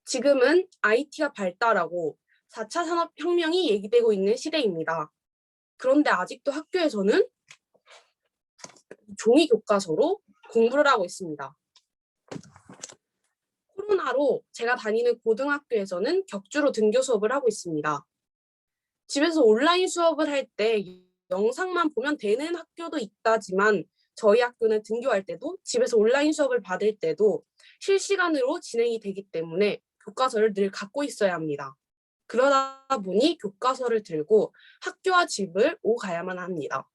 지금은 IT가 발달하고 4차 산업혁명이 얘기되고 있는 시대입니다. 그런데 아직도 학교에서는 종이 교과서로 공부를 하고 있습니다. 코로나로 제가 다니는 고등학교에서는 격주로 등교 수업을 하고 있습니다. 집에서 온라인 수업을 할 때 영상만 보면 되는 학교도 있다지만 저희 학교는 등교할 때도 집에서 온라인 수업을 받을 때도 실시간으로 진행이 되기 때문에 교과서를 늘 갖고 있어야 합니다. 그러다 보니 교과서를 들고 학교와 집을 오가야만 합니다.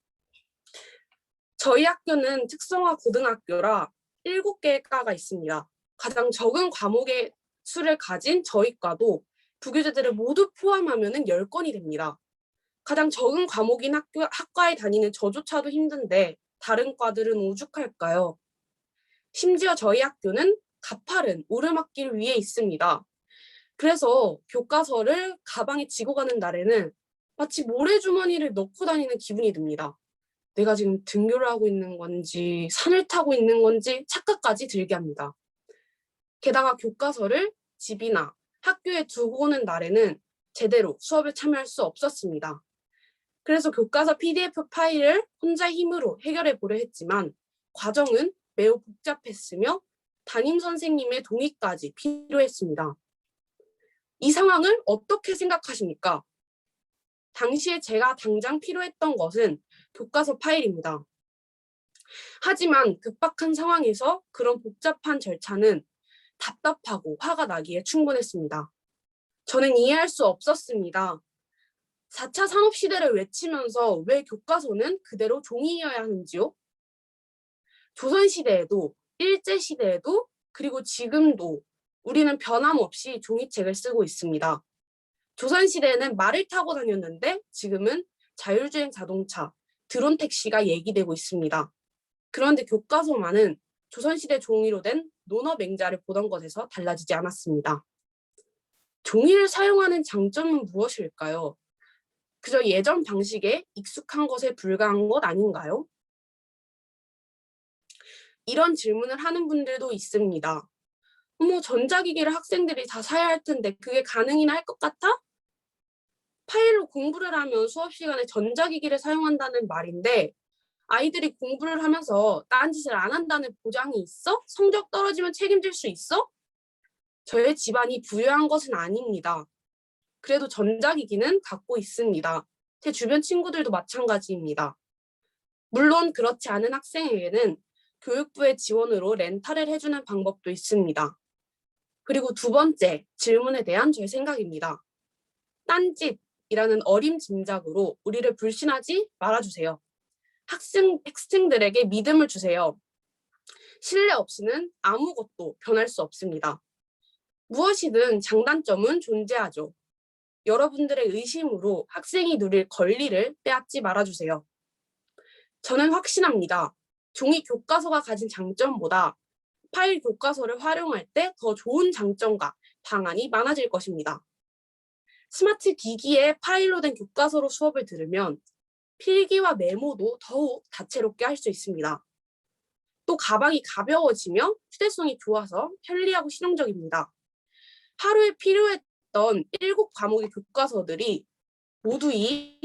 저희 학교는 특성화 고등학교라 7개의 과가 있습니다. 가장 적은 과목의 수를 가진 저희 과도 부교재들을 모두 포함하면 10건이 됩니다. 가장 적은 과목인 학과에 다니는 저조차도 힘든데 다른 과들은 오죽할까요? 심지어 저희 학교는 가파른 오르막길 위에 있습니다. 그래서 교과서를 가방에 지고 가는 날에는 마치 모래주머니를 넣고 다니는 기분이 듭니다. 내가 지금 등교를 하고 있는 건지 산을 타고 있는 건지 착각까지 들게 합니다. 게다가 교과서를 집이나 학교에 두고 오는 날에는 제대로 수업에 참여할 수 없었습니다. 그래서 교과서 PDF 파일을 혼자 힘으로 해결해 보려 했지만 과정은 매우 복잡했으며 담임 선생님의 동의까지 필요했습니다. 이 상황을 어떻게 생각하십니까? 당시에 제가 당장 필요했던 것은 교과서 파일입니다. 하지만 급박한 상황에서 그런 복잡한 절차는 답답하고 화가 나기에 충분했습니다. 저는 이해할 수 없었습니다. 4차 산업시대를 외치면서 왜 교과서는 그대로 종이여야 하는지요? 조선시대에도 일제시대에도 그리고 지금도 우리는 변함없이 종이책을 쓰고 있습니다. 조선시대에는 말을 타고 다녔는데 지금은 자율주행 자동차, 드론 택시가 얘기되고 있습니다. 그런데 교과서만은 조선시대 종이로 된 논어맹자를 보던 것에서 달라지지 않았습니다. 종이를 사용하는 장점은 무엇일까요? 그저 예전 방식에 익숙한 것에 불과한 것 아닌가요? 이런 질문을 하는 분들도 있습니다. 전자기기를 학생들이 다 사야 할 텐데 그게 가능이나 할 것 같아? 파일로 공부를 하면 수업 시간에 전자기기를 사용한다는 말인데 아이들이 공부를 하면서 딴짓을 안 한다는 보장이 있어? 성적 떨어지면 책임질 수 있어? 저의 집안이 부유한 것은 아닙니다. 그래도 전자기기는 갖고 있습니다. 제 주변 친구들도 마찬가지입니다. 물론 그렇지 않은 학생에게는 교육부의 지원으로 렌탈을 해주는 방법도 있습니다. 그리고 두 번째 질문에 대한 저의 생각입니다. 딴짓이라는 어림짐작으로 우리를 불신하지 말아주세요. 학생들에게 믿음을 주세요. 신뢰 없이는 아무것도 변할 수 없습니다. 무엇이든 장단점은 존재하죠. 여러분들의 의심으로 학생이 누릴 권리를 빼앗지 말아주세요. 저는 확신합니다. 종이 교과서가 가진 장점보다 파일 교과서를 활용할 때 더 좋은 장점과 방안이 많아질 것입니다. 스마트 기기에 파일로 된 교과서로 수업을 들으면 필기와 메모도 더욱 다채롭게 할 수 있습니다. 또 가방이 가벼워지며 휴대성이 좋아서 편리하고 실용적입니다. 하루에 필요했던 7과목의 교과서들이 모두 이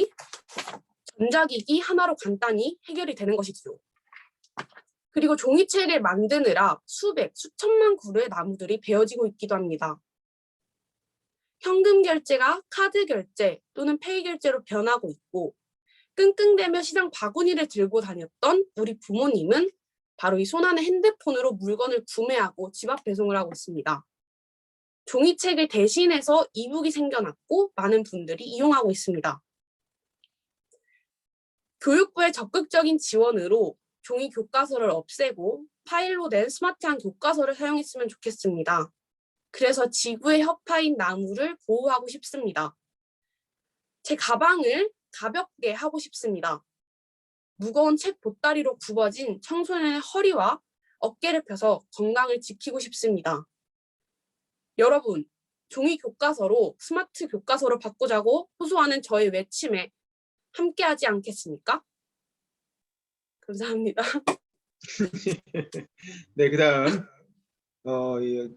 전자기기 하나로 간단히 해결이 되는 것이지요. 그리고 종이책을 만드느라 수천만 그루의 나무들이 베어지고 있기도 합니다. 현금 결제가 카드 결제 또는 페이 결제로 변하고 있고 끙끙대며 시장 바구니를 들고 다녔던 우리 부모님은 바로 이 손안의 핸드폰으로 물건을 구매하고 집 앞 배송을 하고 있습니다. 종이책을 대신해서 이북이 생겨났고 많은 분들이 이용하고 있습니다. 교육부의 적극적인 지원으로 종이 교과서를 없애고 파일로 된 스마트한 교과서를 사용했으면 좋겠습니다. 그래서 지구의 협파인 나무를 보호하고 싶습니다. 제 가방을 가볍게 하고 싶습니다. 무거운 책 보따리로 굽어진 청소년의 허리와 어깨를 펴서 건강을 지키고 싶습니다. 여러분, 종이 교과서로 스마트 교과서로 바꾸자고 호소하는 저의 외침에 함께하지 않겠습니까? 감사합니다. 네, 그다음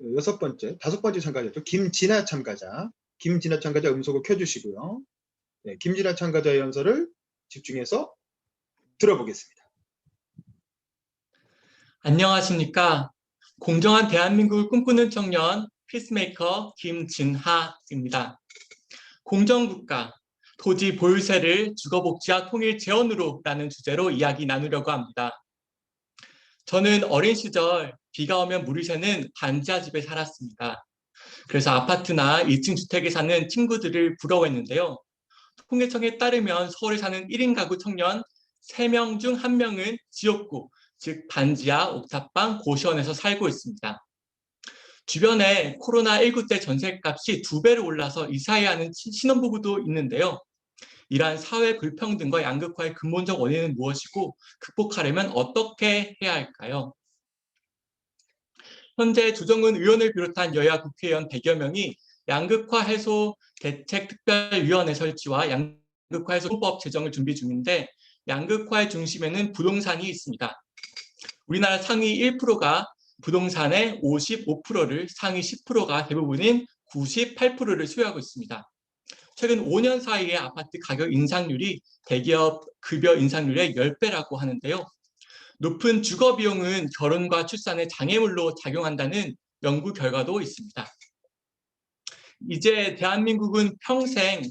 다섯 번째 참가자죠. 김진아 참가자. 김진아 참가자 음소거 켜주시고요. 네, 김진아 참가자의 연설을 집중해서 들어보겠습니다. 안녕하십니까. 공정한 대한민국을 꿈꾸는 청년 피스메이커 김진하입니다. 공정국가, 토지 보유세를 주거복지와 통일 재원으로 라는 주제로 이야기 나누려고 합니다. 저는 어린 시절 비가 오면 물이 새는 반지하 집에 살았습니다. 그래서 아파트나 1층 주택에 사는 친구들을 부러워했는데요. 통계청에 따르면 서울에 사는 1인 가구 청년 3명 중 1명은 지역구, 즉 반지하, 옥탑방, 고시원에서 살고 있습니다. 주변에 코로나19 때 전셋값이 2배로 올라서 이사해야 하는 신혼부부도 있는데요. 이러한 사회 불평등과 양극화의 근본적 원인은 무엇이고 극복하려면 어떻게 해야 할까요? 현재 주정은 의원을 비롯한 여야 국회의원 100여 명이 양극화 해소 대책특별위원회 설치와 양극화 해소 법 제정을 준비 중인데 양극화의 중심에는 부동산이 있습니다. 우리나라 상위 1%가 부동산의 55%를, 상위 10%가 대부분인 98%를 소유하고 있습니다. 최근 5년 사이에 아파트 가격 인상률이 대기업 급여 인상률의 10배라고 하는데요. 높은 주거 비용은 결혼과 출산의 장애물로 작용한다는 연구 결과도 있습니다. 이제 대한민국은 평생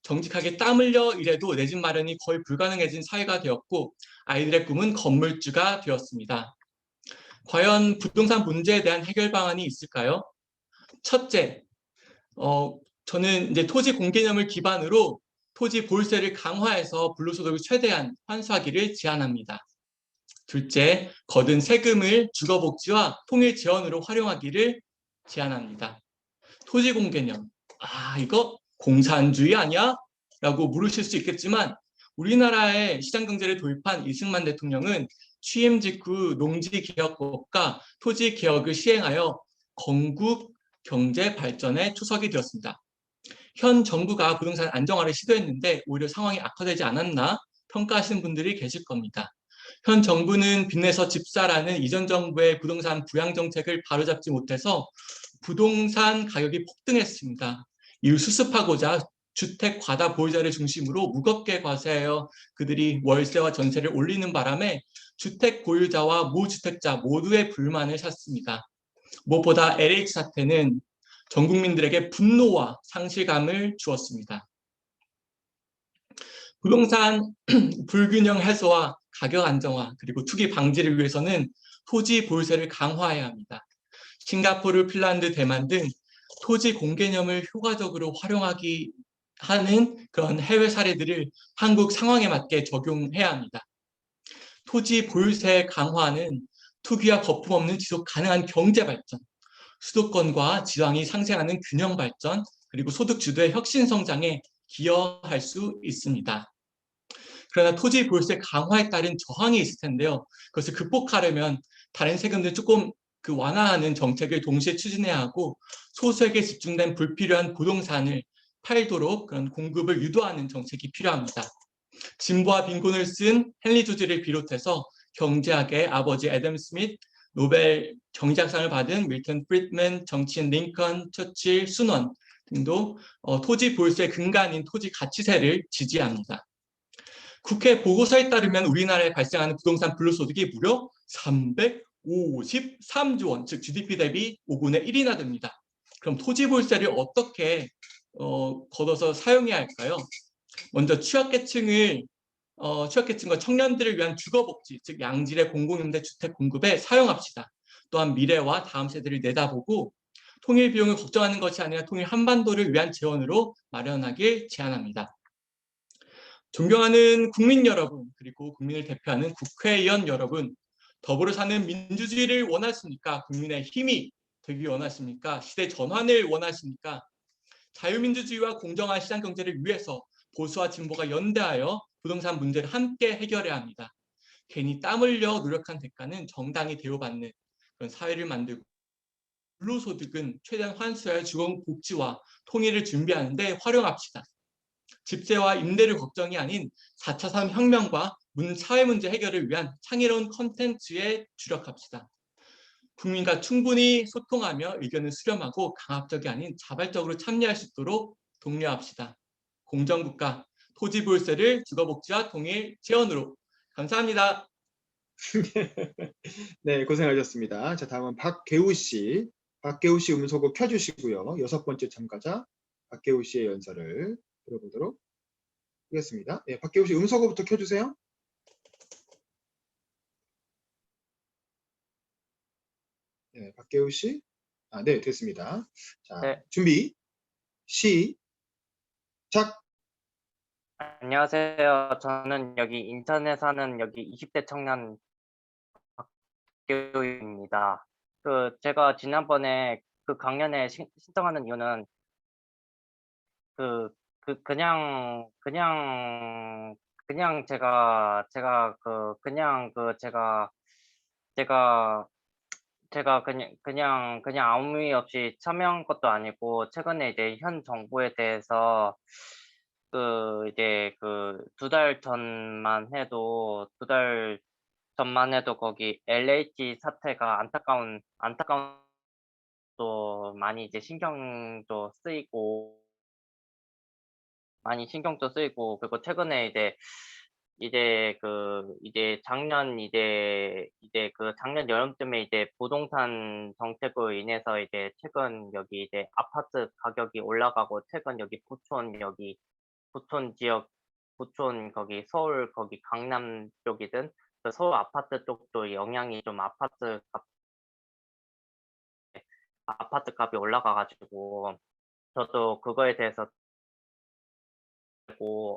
정직하게 땀 흘려 일해도 내 집 마련이 거의 불가능해진 사회가 되었고 아이들의 꿈은 건물주가 되었습니다. 과연 부동산 문제에 대한 해결 방안이 있을까요? 첫째, 저는 이제 토지 공개념을 기반으로 토지 보유세를 강화해서 불로소득을 최대한 환수하기를 제안합니다. 둘째, 거둔 세금을 주거복지와 통일 재원으로 활용하기를 제안합니다. 토지 공개념, 이거 공산주의 아니야? 라고 물으실 수 있겠지만 우리나라의 시장경제를 도입한 이승만 대통령은 취임 직후 농지개혁법과 토지개혁을 시행하여 건국 경제 발전의 초석이 되었습니다. 현 정부가 부동산 안정화를 시도했는데 오히려 상황이 악화되지 않았나 평가하시는 분들이 계실 겁니다. 현 정부는 빚내서 집사라는 이전 정부의 부동산 부양 정책을 바로잡지 못해서 부동산 가격이 폭등했습니다. 이를 수습하고자 주택 과다 보유자를 중심으로 무겁게 과세하여 그들이 월세와 전세를 올리는 바람에 주택 보유자와 무주택자 모두의 불만을 샀습니다. 무엇보다 LH 사태는 전 국민들에게 분노와 상실감을 주었습니다. 부동산 불균형 해소와 가격 안정화 그리고 투기 방지를 위해서는 토지 보유세를 강화해야 합니다. 싱가포르, 핀란드, 대만 등 토지 공개념을 효과적으로 활용하기 하는 그런 해외 사례들을 한국 상황에 맞게 적용해야 합니다. 토지 보유세 강화는 투기와 거품 없는 지속 가능한 경제 발전, 수도권과 지방이 상생하는 균형 발전, 그리고 소득 주도의 혁신 성장에 기여할 수 있습니다. 그러나 토지 보유세 강화에 따른 저항이 있을 텐데요. 그것을 극복하려면 다른 세금들 조금 완화하는 정책을 동시에 추진해야 하고 소수에게 집중된 불필요한 부동산을 팔도록 그런 공급을 유도하는 정책이 필요합니다. 진보와 빈곤을 쓴 헨리 조지를 비롯해서 경제학의 아버지 애덤 스미트, 노벨 경제학상을 받은 밀턴 프리드맨, 정치인 링컨, 처칠, 순원 등도 토지 보유세 근간인 토지 가치세를 지지합니다. 국회 보고서에 따르면 우리나라에 발생하는 부동산 불로소득이 무려 353조 원, 즉 GDP 대비 5분의 1이나 됩니다. 그럼 토지 보유세를 어떻게 걷어서 사용해야 할까요? 먼저 취약계층과 청년들을 위한 주거복지, 즉 양질의 공공임대 주택 공급에 사용합시다. 또한 미래와 다음 세대를 내다보고 통일 비용을 걱정하는 것이 아니라 통일 한반도를 위한 재원으로 마련하길 제안합니다. 존경하는 국민 여러분, 그리고 국민을 대표하는 국회의원 여러분, 더불어 사는 민주주의를 원하십니까? 국민의 힘이 되기 원하십니까? 시대 전환을 원하십니까? 자유민주주의와 공정한 시장경제를 위해서 보수와 진보가 연대하여 부동산 문제를 함께 해결해야 합니다. 괜히 땀 흘려 노력한 대가는 정당히 대우받는 그런 사회를 만들고 불로소득은 최대한 환수할 주거복지와 통일을 준비하는 데 활용합시다. 집세와 임대료 걱정이 아닌 4차 산업혁명과 사회 문제 해결을 위한 창의로운 콘텐츠에 주력합시다. 국민과 충분히 소통하며 의견을 수렴하고 강압적이 아닌 자발적으로 참여할 수 있도록 독려합시다. 공정국가, 토지 보유세를 주거복지와 통일 재원으로. 감사합니다. 네, 고생하셨습니다. 자, 다음은 박계우 씨. 박계우 씨 음소거 켜주시고요. 6번째 참가자 박계우 씨의 연설을 들어보도록 하겠습니다. 네, 박계우 씨 음소거부터 켜주세요. 네, 박계우 씨. 네, 됐습니다. 자, 네. 준비, 시작. 안녕하세요. 저는 여기 인천에 사는 여기 20대 청년 박계우입니다. 제가 지난번에 그 강연에 신청하는 이유는 그냥 제가 아무 이유 없이 참여한 것도 아니고 최근에 이제 현 정부에 대해서 이제 2달 전만 해도 거기 LH 사태가 안타까운 또 많이 이제 신경도 쓰이고 그리고 최근에 작년 여름쯤에 이제 부동산 정책으로 인해서 이제 최근 여기 이제 아파트 가격이 올라가고 최근 여기 부촌 지역 부촌 거기 서울 거기 강남 쪽이든 그 서울 아파트 쪽도 영향이 좀 아파트 값이 올라가 가지고 저도 그거에 대해서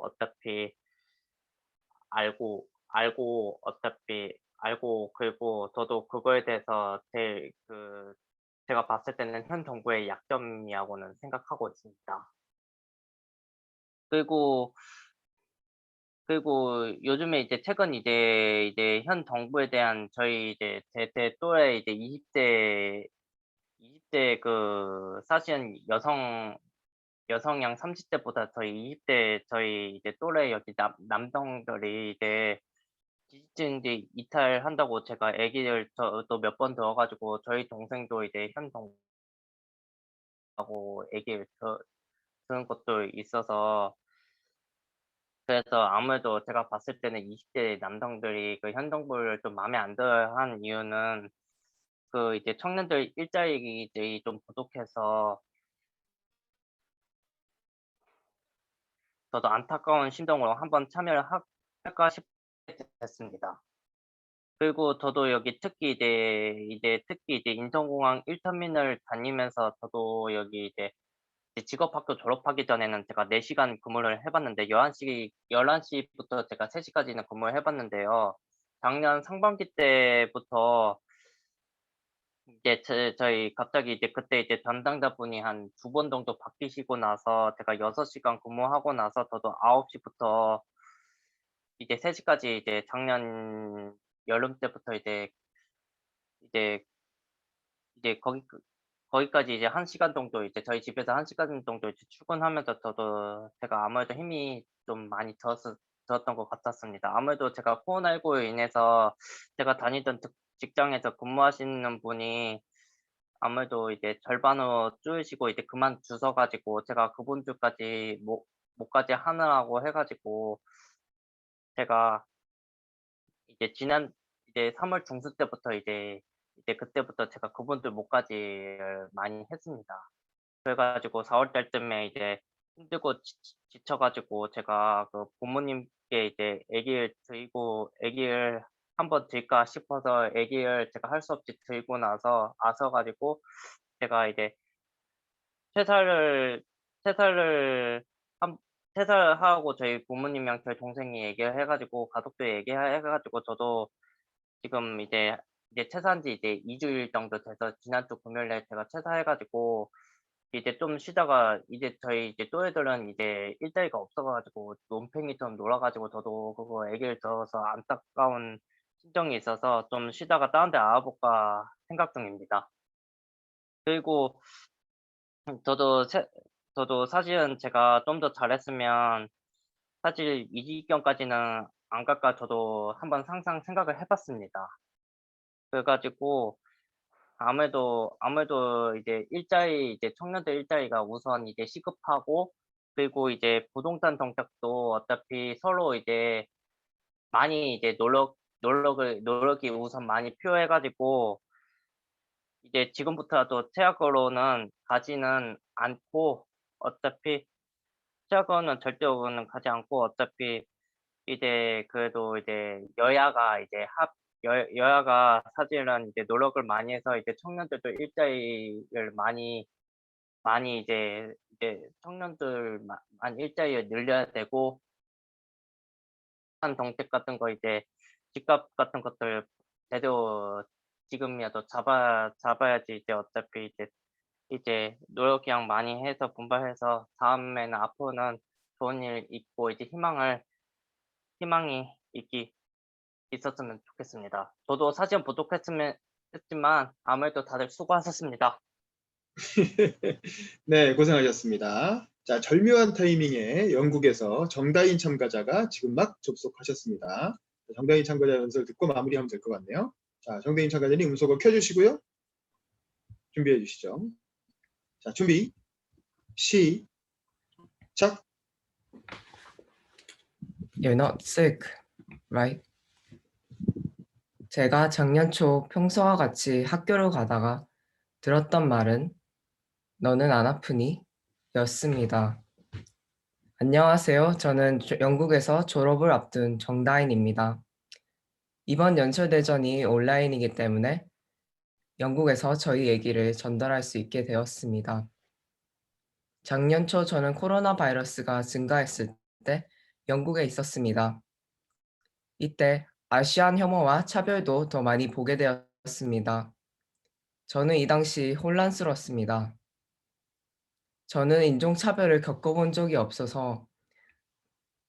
어차피 알고 그리고 저도 그거에 대해서 제가 봤을 때는 현 정부의 약점이라고는 생각하고 있습니다. 그리고 요즘에 이제 최근 이제 현 정부에 대한 저희 이제 제 또래 이제 20대 사실은 여성양 30대보다 저희 20대 저희 이제 또래 여기 남성들이 이제 지지층이 이탈한다고 제가 얘기를 저도 몇 번 들어가지고 저희 동생도 이제 현 정부하고 얘기를 들은 것도 있어서 그래서 아무래도 제가 봤을 때는 20대 남성들이 그 현 정부를 좀 마음에 안 들어한 이유는 이제 청년들 일자리들이 좀 부족해서 저도 안타까운 심정으로 한번 참여를 할까 싶게 됐습니다. 그리고 저도 여기 특히 이제 인천공항 1터미널 다니면서 저도 여기 이제 직업학교 졸업하기 전에는 제가 4시간 근무를 해봤는데 11시부터 제가 3시까지는 근무를 해봤는데요. 작년 상반기 때부터 이제 저희 갑자기 이제 그때 이제 담당자분이 한 2번 정도 바뀌시고 나서 제가 6시간 근무하고 나서 저도 9시부터 이제 3시까지 이제 작년 여름 때부터 이제 거기까지 이제 1시간 정도 이제 저희 집에서 1시간 정도 이제 출근하면서 저도 제가 아무래도 힘이 좀 많이 들었던 것 같았습니다. 아무래도 제가 코로나19로 인해서 제가 다니던 직장에서 근무하시는 분이 아무래도 이제 절반으로 줄이시고 이제 그만두셔 가지고 제가 그분들까지 목까지 하느라고 해 가지고 제가 이제 이제 3월 중순 때부터 이제 그때부터 제가 그분들 목까지를 많이 했습니다. 그래 가지고 4월 달쯤에 이제 힘들고 지쳐 가지고 제가 부모님께 이제 얘기를 한번 드릴까 싶어서 얘기를 제가 할 수 없이 들고 나서 가지고 제가 이제 퇴사를 퇴사를 한 퇴사하고 저희 부모님이랑 저희 동생이 얘기를 해 가지고 가족들 얘기해 가지고 저도 지금 이제 퇴사한 지 이제 2주일 정도 돼서 지난주 금요일에 제가 퇴사해 가지고 이제 좀 쉬다가 이제 저희 이제 또래들은 이제 일자리가 없어 가지고 논팽이처럼 놀아 가지고 저도 그거 얘기를 들어서 안타까운 심정이 있어서 좀 쉬다가 다른 데 알아볼까 생각 중입니다. 그리고 저도 사실은 제가 좀 더 잘했으면 사실 이 지경까지는 안 갈까 저도 한번 생각을 해 봤습니다. 그래 가지고 아무래도 이제 청년들 일자리가 우선 이제 시급하고 그리고 이제 부동산 정책도 어차피 서로 이제 많이 이제 노력이 우선 많이 필요해 가지고 이제 지금부터라도 최악으로는 가지는 않고 어차피 최악으로는 절대로는 가지 않고 어차피 이제 그래도 이제 여야가 사실은 이제 노력을 많이 해서 이제 청년들도 일자리를 많이 이제 청년들만 일자리를 늘려야 되고 한 정책 같은 거 이제 집값 같은 것들 제대로 지금이라도 잡아야지 이제 어차피 이제 이제 노력 그냥 많이 해서 분발해서 다음에는 앞으로는 좋은 일 있고 이제 희망이 있었으면 좋겠습니다. 저도 사실 했지만 아무래도 다들 수고하셨습니다. 네, 고생하셨습니다. 자, 절묘한 타이밍에 영국에서 정다인 참가자가 지금 막 접속하셨습니다. 정다인 참가자 연설 듣고 마무리하면 될 것 같네요. 자, 정다인 참가자님 음소거 켜주시고요. 준비해 주시죠. 자, 준비, 시작. You're not sick, right? 제가 작년 초 평소와 같이 학교를 가다가 들었던 말은 너는 안 아프니? 였습니다. 안녕하세요. 저는 영국에서 졸업을 앞둔 정다인입니다. 이번 연설대전이 온라인이기 때문에 영국에서 저희 얘기를 전달할 수 있게 되었습니다. 작년 초 저는 코로나 바이러스가 증가했을 때 영국에 있었습니다. 이때 아시안 혐오와 차별도 더 많이 보게 되었습니다. 저는 이 당시 혼란스러웠습니다. 저는 인종차별을 겪어본 적이 없어서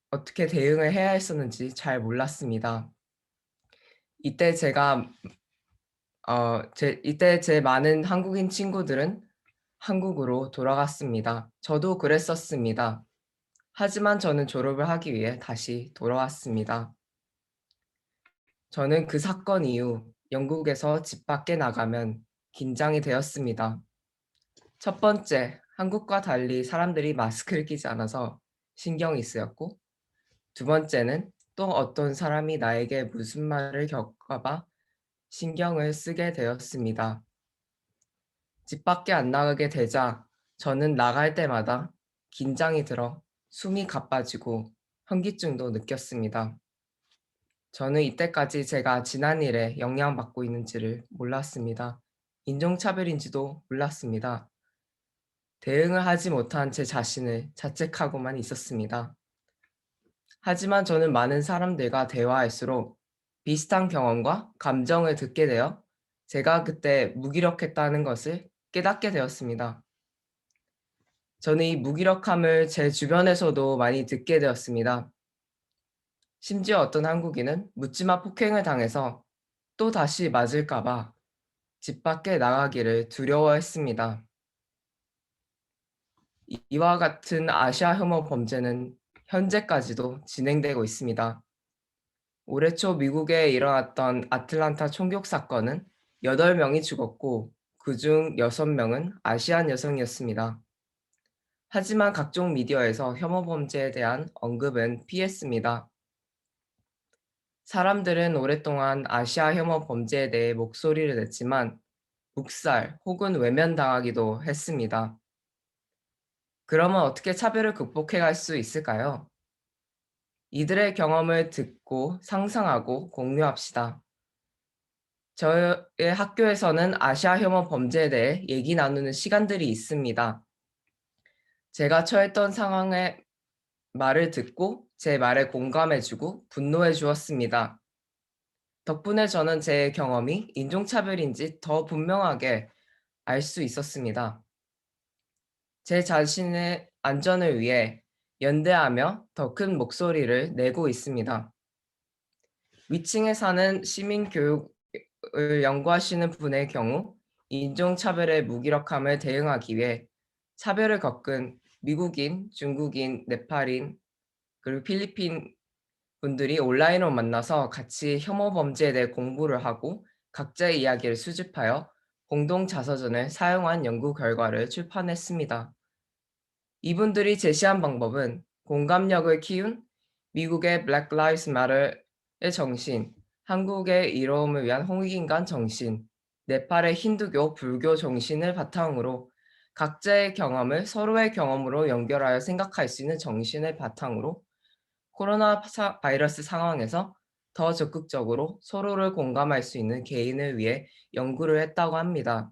어떻게 대응을 해야 했었는지 잘 몰랐습니다. 이때 제 많은 한국인 친구들은 한국으로 돌아갔습니다. 저도 그랬었습니다. 하지만 저는 졸업을 하기 위해 다시 돌아왔습니다. 저는 그 사건 이후 영국에서 집 밖에 나가면 긴장이 되었습니다. 첫 번째, 한국과 달리 사람들이 마스크를 끼지 않아서 신경이 쓰였고, 두 번째는 또 어떤 사람이 나에게 무슨 말을 겪어봐 신경을 쓰게 되었습니다. 집 밖에 안 나가게 되자 저는 나갈 때마다 긴장이 들어 숨이 가빠지고 현기증도 느꼈습니다. 저는 이때까지 제가 지난 일에 영향받고 있는지를 몰랐습니다. 인종차별인지도 몰랐습니다. 대응을 하지 못한 제 자신을 자책하고만 있었습니다. 하지만 저는 많은 사람들과 대화할수록 비슷한 경험과 감정을 듣게 되어 제가 그때 무기력했다는 것을 깨닫게 되었습니다. 저는 이 무기력함을 제 주변에서도 많이 듣게 되었습니다. 심지어 어떤 한국인은 묻지마 폭행을 당해서 또 다시 맞을까봐 집 밖에 나가기를 두려워했습니다. 이와 같은 아시아 혐오 범죄는 현재까지도 진행되고 있습니다. 올해 초 미국에 일어났던 아틀란타 총격 사건은 8명이 죽었고 그중 6명은 아시안 여성이었습니다. 하지만 각종 미디어에서 혐오 범죄에 대한 언급은 피했습니다. 사람들은 오랫동안 아시아 혐오 범죄에 대해 목소리를 냈지만 묵살 혹은 외면당하기도 했습니다. 그러면 어떻게 차별을 극복해 갈 수 있을까요? 이들의 경험을 듣고 상상하고 공유합시다. 저의 학교에서는 아시아 혐오 범죄에 대해 얘기 나누는 시간들이 있습니다. 제가 처했던 상황의 말을 듣고 제 말에 공감해주고 분노해 주었습니다. 덕분에 저는 제 경험이 인종차별인지 더 분명하게 알 수 있었습니다. 제 자신의 안전을 위해 연대하며 더 큰 목소리를 내고 있습니다. 위층에 사는 시민교육을 연구하시는 분의 경우 인종차별의 무기력함을 대응하기 위해 차별을 겪은 미국인, 중국인, 네팔인, 그리고 필리핀 분들이 온라인으로 만나서 같이 혐오 범죄에 대해 공부를 하고 각자의 이야기를 수집하여 공동 자서전을 사용한 연구 결과를 출판했습니다. 이분들이 제시한 방법은 공감력을 키운 미국의 Black Lives Matter의 정신, 한국의 이로움을 위한 홍익인간 정신, 네팔의 힌두교, 불교 정신을 바탕으로 각자의 경험을 서로의 경험으로 연결하여 생각할 수 있는 정신을 바탕으로 코로나 바이러스 상황에서 더 적극적으로 서로를 공감할 수 있는 개인을 위해 연구를 했다고 합니다.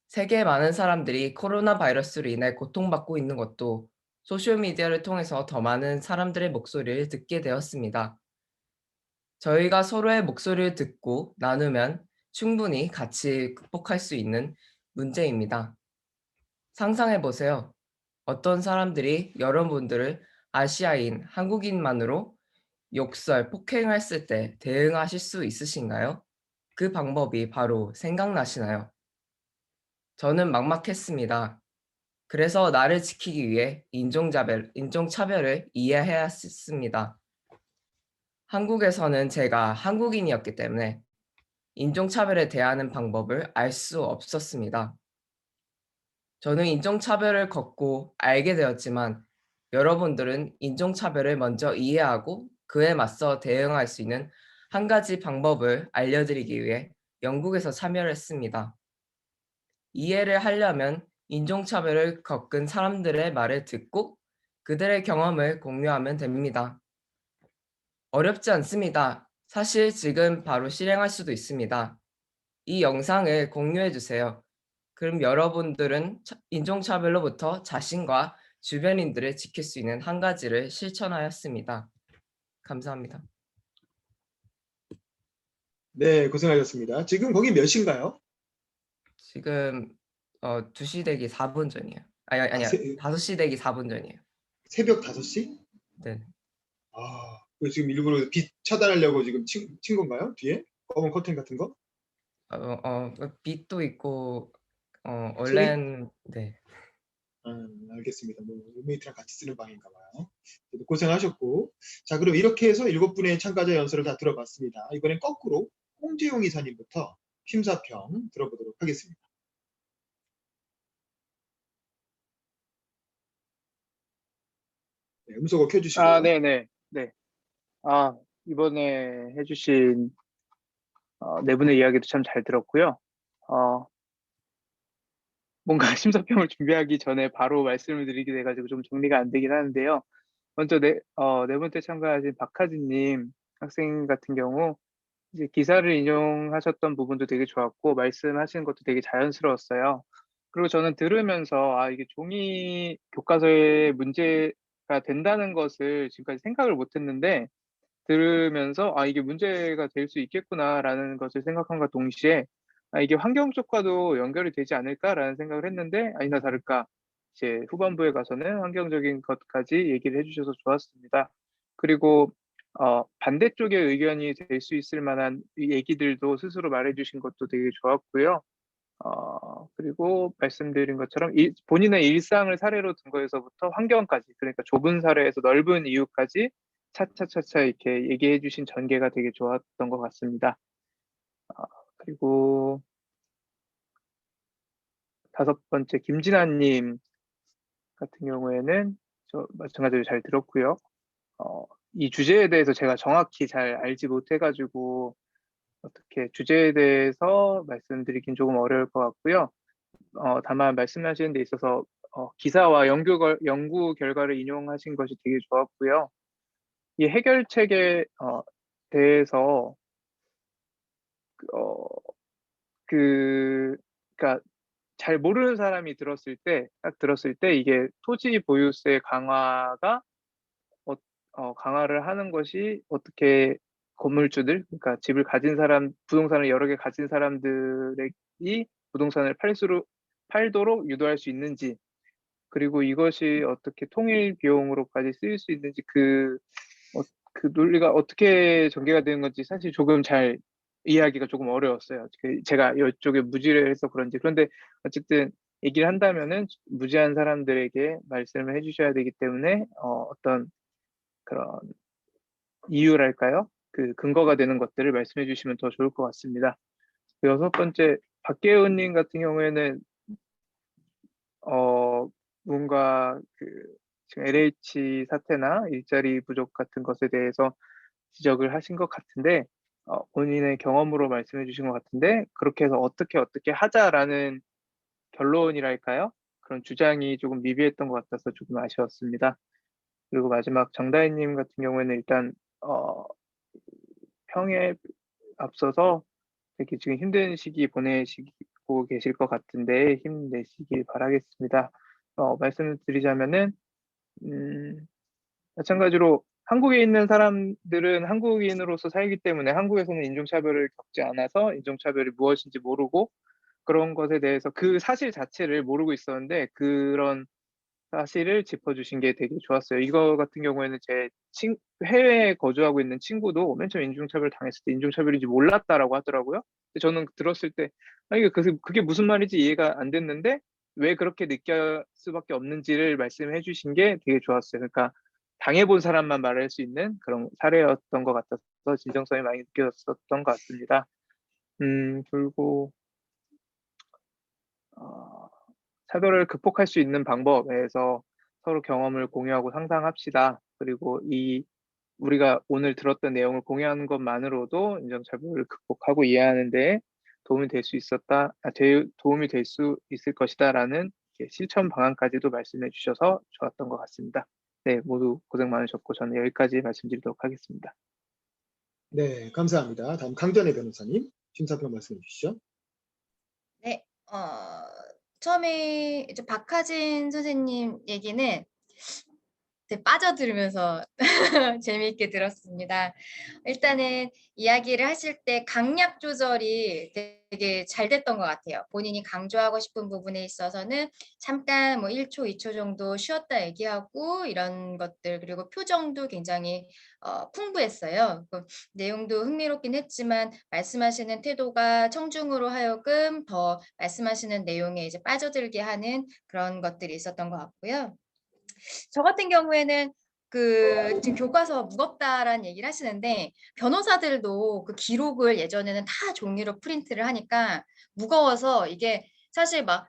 세계의 많은 사람들이 코로나 바이러스로 인해 고통받고 있는 것도 소셜미디어를 통해서 더 많은 사람들의 목소리를 듣게 되었습니다. 저희가 서로의 목소리를 듣고 나누면 충분히 같이 극복할 수 있는 문제입니다. 상상해 보세요. 어떤 사람들이 여러분들을 아시아인, 한국인만으로 욕설, 폭행했을 때 대응하실 수 있으신가요? 그 방법이 바로 생각나시나요? 저는 막막했습니다. 그래서 나를 지키기 위해 인종차별을 이해해야 했습니다. 한국에서는 제가 한국인이었기 때문에 인종차별에 대하는 방법을 알 수 없었습니다. 저는 인종차별을 겪고 알게 되었지만 여러분들은 인종차별을 먼저 이해하고 그에 맞서 대응할 수 있는 한 가지 방법을 알려드리기 위해 영국에서 참여를 했습니다. 이해를 하려면 인종차별을 겪은 사람들의 말을 듣고 그들의 경험을 공유하면 됩니다. 어렵지 않습니다. 사실 지금 바로 실행할 수도 있습니다. 이 영상을 공유해 주세요. 그럼 여러분들은 인종차별로부터 자신과 주변인들을 지킬 수 있는 한 가지를 실천하였습니다. 감사합니다. 네, 고생하셨습니다. 지금 거기 몇 시인가요? 지금 2시 되기 4분 전이에요. 아니야. 5시 되기 4분 전이에요. 새벽 5시? 네. 아, 지금 일부러 빛 차단하려고 지금 친 건가요? 뒤에? 검은 커튼 같은 거? 빛도 있고 소리? 원래는 네. 알겠습니다. 뭐 룸메이트랑 같이 쓰는 방인가 봐요. 고생하셨고. 자, 그럼 이렇게 해서 7분의 참가자 연설을 다 들어봤습니다. 이번엔 거꾸로 홍재용 이사님부터 심사평 들어보도록 하겠습니다. 네, 음소거 켜주시고요. 네네. 네. 이번에 해주신 네 분의 이야기도 참 잘 들었고요. 뭔가 심사평을 준비하기 전에 바로 말씀을 드리게 돼가지고 좀 정리가 안 되긴 하는데요. 먼저 네 번째 참가하신 박하진님 학생 같은 경우 이제 기사를 인용하셨던 부분도 되게 좋았고 말씀하시는 것도 되게 자연스러웠어요. 그리고 저는 들으면서 이게 종이 교과서에 문제가 된다는 것을 지금까지 생각을 못 했는데 들으면서 이게 문제가 될 수 있겠구나라는 것을 생각함과 동시에 이게 환경 쪽과도 연결이 되지 않을까라는 생각을 했는데 아니나 다를까 이제 후반부에 가서는 환경적인 것까지 얘기를 해주셔서 좋았습니다. 그리고 반대쪽의 의견이 될 수 있을 만한 얘기들도 스스로 말해주신 것도 되게 좋았고요. 그리고 말씀드린 것처럼 본인의 일상을 사례로 든 거에서부터 환경까지, 그러니까 좁은 사례에서 넓은 이유까지 차차차차 이렇게 얘기해 주신 전개가 되게 좋았던 것 같습니다. 그리고 5번째 김진아님 같은 경우에는 저 마찬가지로 잘 들었고요. 이 주제에 대해서 제가 정확히 잘 알지 못해가지고 어떻게 주제에 대해서 말씀드리긴 조금 어려울 것 같고요. 다만 말씀하시는 데 있어서 기사와 연구 결과를 인용하신 것이 되게 좋았고요. 이 해결책에 대해서 그러니까 잘 모르는 사람이 딱 들었을 때 이게 토지 보유세 강화가 강화를 하는 것이 어떻게 건물주들, 그러니까 집을 가진 사람, 부동산을 여러 개 가진 사람들이 부동산을 팔도록 유도할 수 있는지, 그리고 이것이 어떻게 통일 비용으로까지 쓰일 수 있는지 그 논리가 어떻게 전개가 되는 건지 사실 조금 잘 이해하기가 조금 어려웠어요. 제가 이쪽에 무지를 해서 그런지. 그런데 어쨌든 얘기를 한다면은 무지한 사람들에게 말씀을 해주셔야 되기 때문에 어떤 그런 이유랄까요? 그 근거가 되는 것들을 말씀해 주시면 더 좋을 것 같습니다. 6번째 박계은님 같은 경우에는 뭔가 지금 LH 사태나 일자리 부족 같은 것에 대해서 지적을 하신 것 같은데 본인의 경험으로 말씀해 주신 것 같은데 그렇게 해서 어떻게 하자라는 결론이랄까요? 그런 주장이 조금 미비했던 것 같아서 조금 아쉬웠습니다. 그리고 마지막 정다희님 같은 경우에는 일단 평에 앞서서 되게 지금 힘든 시기 보내시고 계실 것 같은데 힘내시길 바라겠습니다. 말씀을 드리자면은 마찬가지로 한국에 있는 사람들은 한국인으로서 살기 때문에 한국에서는 인종차별을 겪지 않아서 인종차별이 무엇인지 모르고 그런 것에 대해서 그 사실 자체를 모르고 있었는데 그런 사실을 짚어주신 게 되게 좋았어요. 이거 같은 경우에는 제 해외에 거주하고 있는 친구도 맨 처음 인종차별 당했을 때 인종차별인지 몰랐다라고 하더라고요. 근데 저는 들었을 때 이게 그게 무슨 말인지 이해가 안 됐는데 왜 그렇게 느낄 수밖에 없는지를 말씀해 주신 게 되게 좋았어요. 그러니까 당해본 사람만 말할 수 있는 그런 사례였던 것 같아서 진정성이 많이 느껴졌었던 것 같습니다. 그리고 차별을 극복할 수 있는 방법에서 서로 경험을 공유하고 상상합시다. 그리고 우리가 오늘 들었던 내용을 공유하는 것만으로도 인종차별을 극복하고 이해하는 데 도움이 될 수 있을 것이다라는 실천 방안까지도 말씀해 주셔서 좋았던 것 같습니다. 네, 모두 고생 많으셨고 저는 여기까지 말씀드리도록 하겠습니다. 네, 감사합니다. 다음 강전혜 변호사님 심사평 말씀해 주시죠. 네, 처음에 이제 박하진 선생님 얘기는 되게 빠져들으면서 재미있게 들었습니다. 일단은 이야기를 하실 때 강약 조절이 되게 잘 됐던 것 같아요. 본인이 강조하고 싶은 부분에 있어서는 잠깐 뭐 1초, 2초 정도 쉬었다 얘기하고 이런 것들, 그리고 표정도 굉장히 풍부했어요. 그 내용도 흥미롭긴 했지만 말씀하시는 태도가 청중으로 하여금 더 말씀하시는 내용에 이제 빠져들게 하는 그런 것들이 있었던 것 같고요. 저 같은 경우에는 지금 교과서 무겁다라는 얘기를 하시는데 변호사들도 그 기록을 예전에는 다 종이로 프린트를 하니까 무거워서 이게 사실 막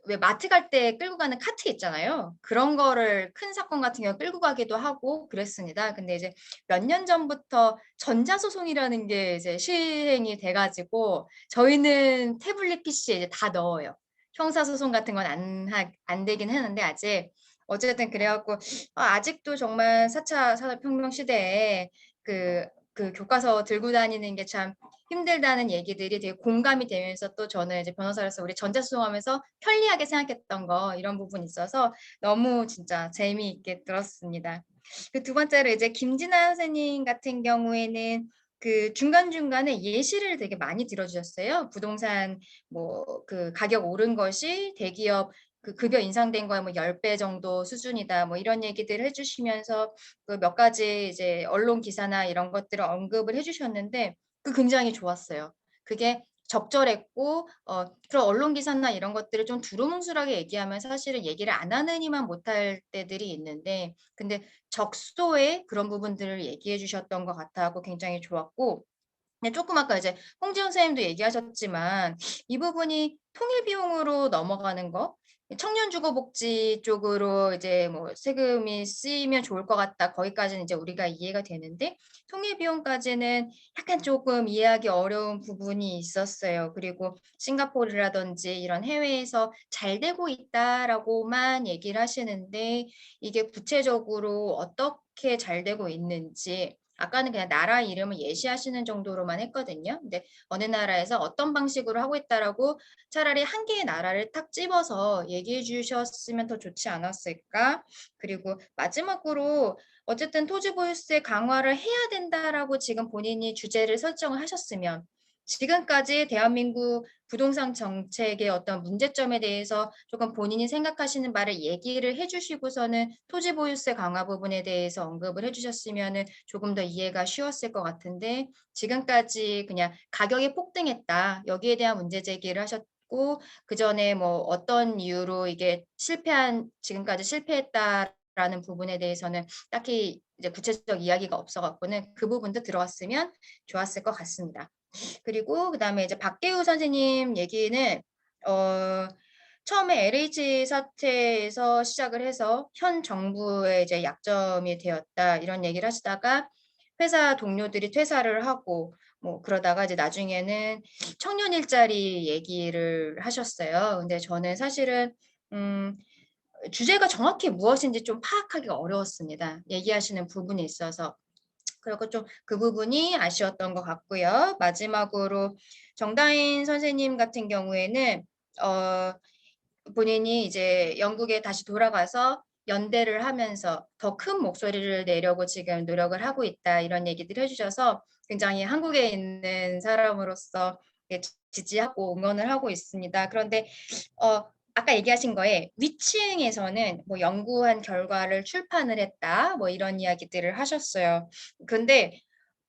왜 마트 갈 때 끌고 가는 카트 있잖아요. 그런 거를 큰 사건 같은 경우 끌고 가기도 하고 그랬습니다. 근데 이제 몇 년 전부터 전자소송이라는 게 이제 시행이 돼가지고 저희는 태블릿 PC에 이제 다 넣어요. 형사소송 같은 건 안 되긴 하는데 아직. 어쨌든 그래갖고 아직도 정말 4차 산업혁명 시대에 그 교과서 들고 다니는 게 참 힘들다는 얘기들이 되게 공감이 되면서 또 저는 이제 변호사로서 우리 전자소송하면서 편리하게 생각했던 거 이런 부분이 있어서 너무 진짜 재미있게 들었습니다. 그 두 번째로 이제 김진아 선생님 같은 경우에는 그 중간중간에 예시를 되게 많이 들어주셨어요. 부동산 그 가격 오른 것이 대기업 그 급여 인상된 거에 뭐 10배 정도 수준이다. 뭐 이런 얘기들을 해주시면서 그 몇 가지 이제 언론 기사나 이런 것들을 언급을 해주셨는데 굉장히 좋았어요. 그게 적절했고 그런 언론 기사나 이런 것들을 좀 두루뭉술하게 얘기하면 사실은 얘기를 안 하느니만 못할 때들이 있는데 근데 적소에 그런 부분들을 얘기해 주셨던 것 같아서 굉장히 좋았고 조금 아까 이제 홍지영 선생님도 얘기하셨지만 이 부분이 통일 비용으로 넘어가는 거 청년주거복지 쪽으로 이제 뭐 세금이 쓰이면 좋을 것 같다. 거기까지는 이제 우리가 이해가 되는데 통일 비용까지는 약간 조금 이해하기 어려운 부분이 있었어요. 그리고 싱가포르라든지 이런 해외에서 잘 되고 있다라고만 얘기를 하시는데 이게 구체적으로 어떻게 잘 되고 있는지 아까는 그냥 나라 이름을 예시하시는 정도로만 했거든요. 근데 어느 나라에서 어떤 방식으로 하고 있다라고 차라리 한 개의 나라를 딱 집어서 얘기해 주셨으면 더 좋지 않았을까? 그리고 마지막으로 어쨌든 토지 보유세 강화를 해야 된다라고 지금 본인이 주제를 설정을 하셨으면 지금까지 대한민국 부동산 정책의 어떤 문제점에 대해서 조금 본인이 생각하시는 바를 얘기를 해주시고서는 토지 보유세 강화 부분에 대해서 언급을 해주셨으면 조금 더 이해가 쉬웠을 것 같은데 지금까지 그냥 가격이 폭등했다. 여기에 대한 문제 제기를 하셨고 그 전에 뭐 어떤 이유로 이게 지금까지 실패했다라는 부분에 대해서는 딱히 이제 구체적 이야기가 없어갖고는 그 부분도 들어갔으면 좋았을 것 같습니다. 그리고 그다음에 이제 박계우 선생님 얘기는 처음에 LH 사태에서 시작을 해서 현 정부의 이제 약점이 되었다 이런 얘기를 하시다가 회사 동료들이 퇴사를 하고 뭐 그러다가 이제 나중에는 청년 일자리 얘기를 하셨어요. 근데 저는 사실은 주제가 정확히 무엇인지 좀 파악하기가 어려웠습니다. 얘기하시는 부분에 있어서. 그리고 좀 그 부분이 아쉬웠던 것 같고요. 마지막으로 정다인 선생님 같은 경우에는 본인이 이제 영국에 다시 돌아가서 연대를 하면서 더 큰 목소리를 내려고 지금 노력을 하고 있다 이런 얘기들 해주셔서 굉장히 한국에 있는 사람으로서 지지하고 응원을 하고 있습니다. 그런데 아까 얘기하신 거에 위층에서는 뭐 연구한 결과를 출판을 했다, 뭐 이런 이야기들을 하셨어요. 근데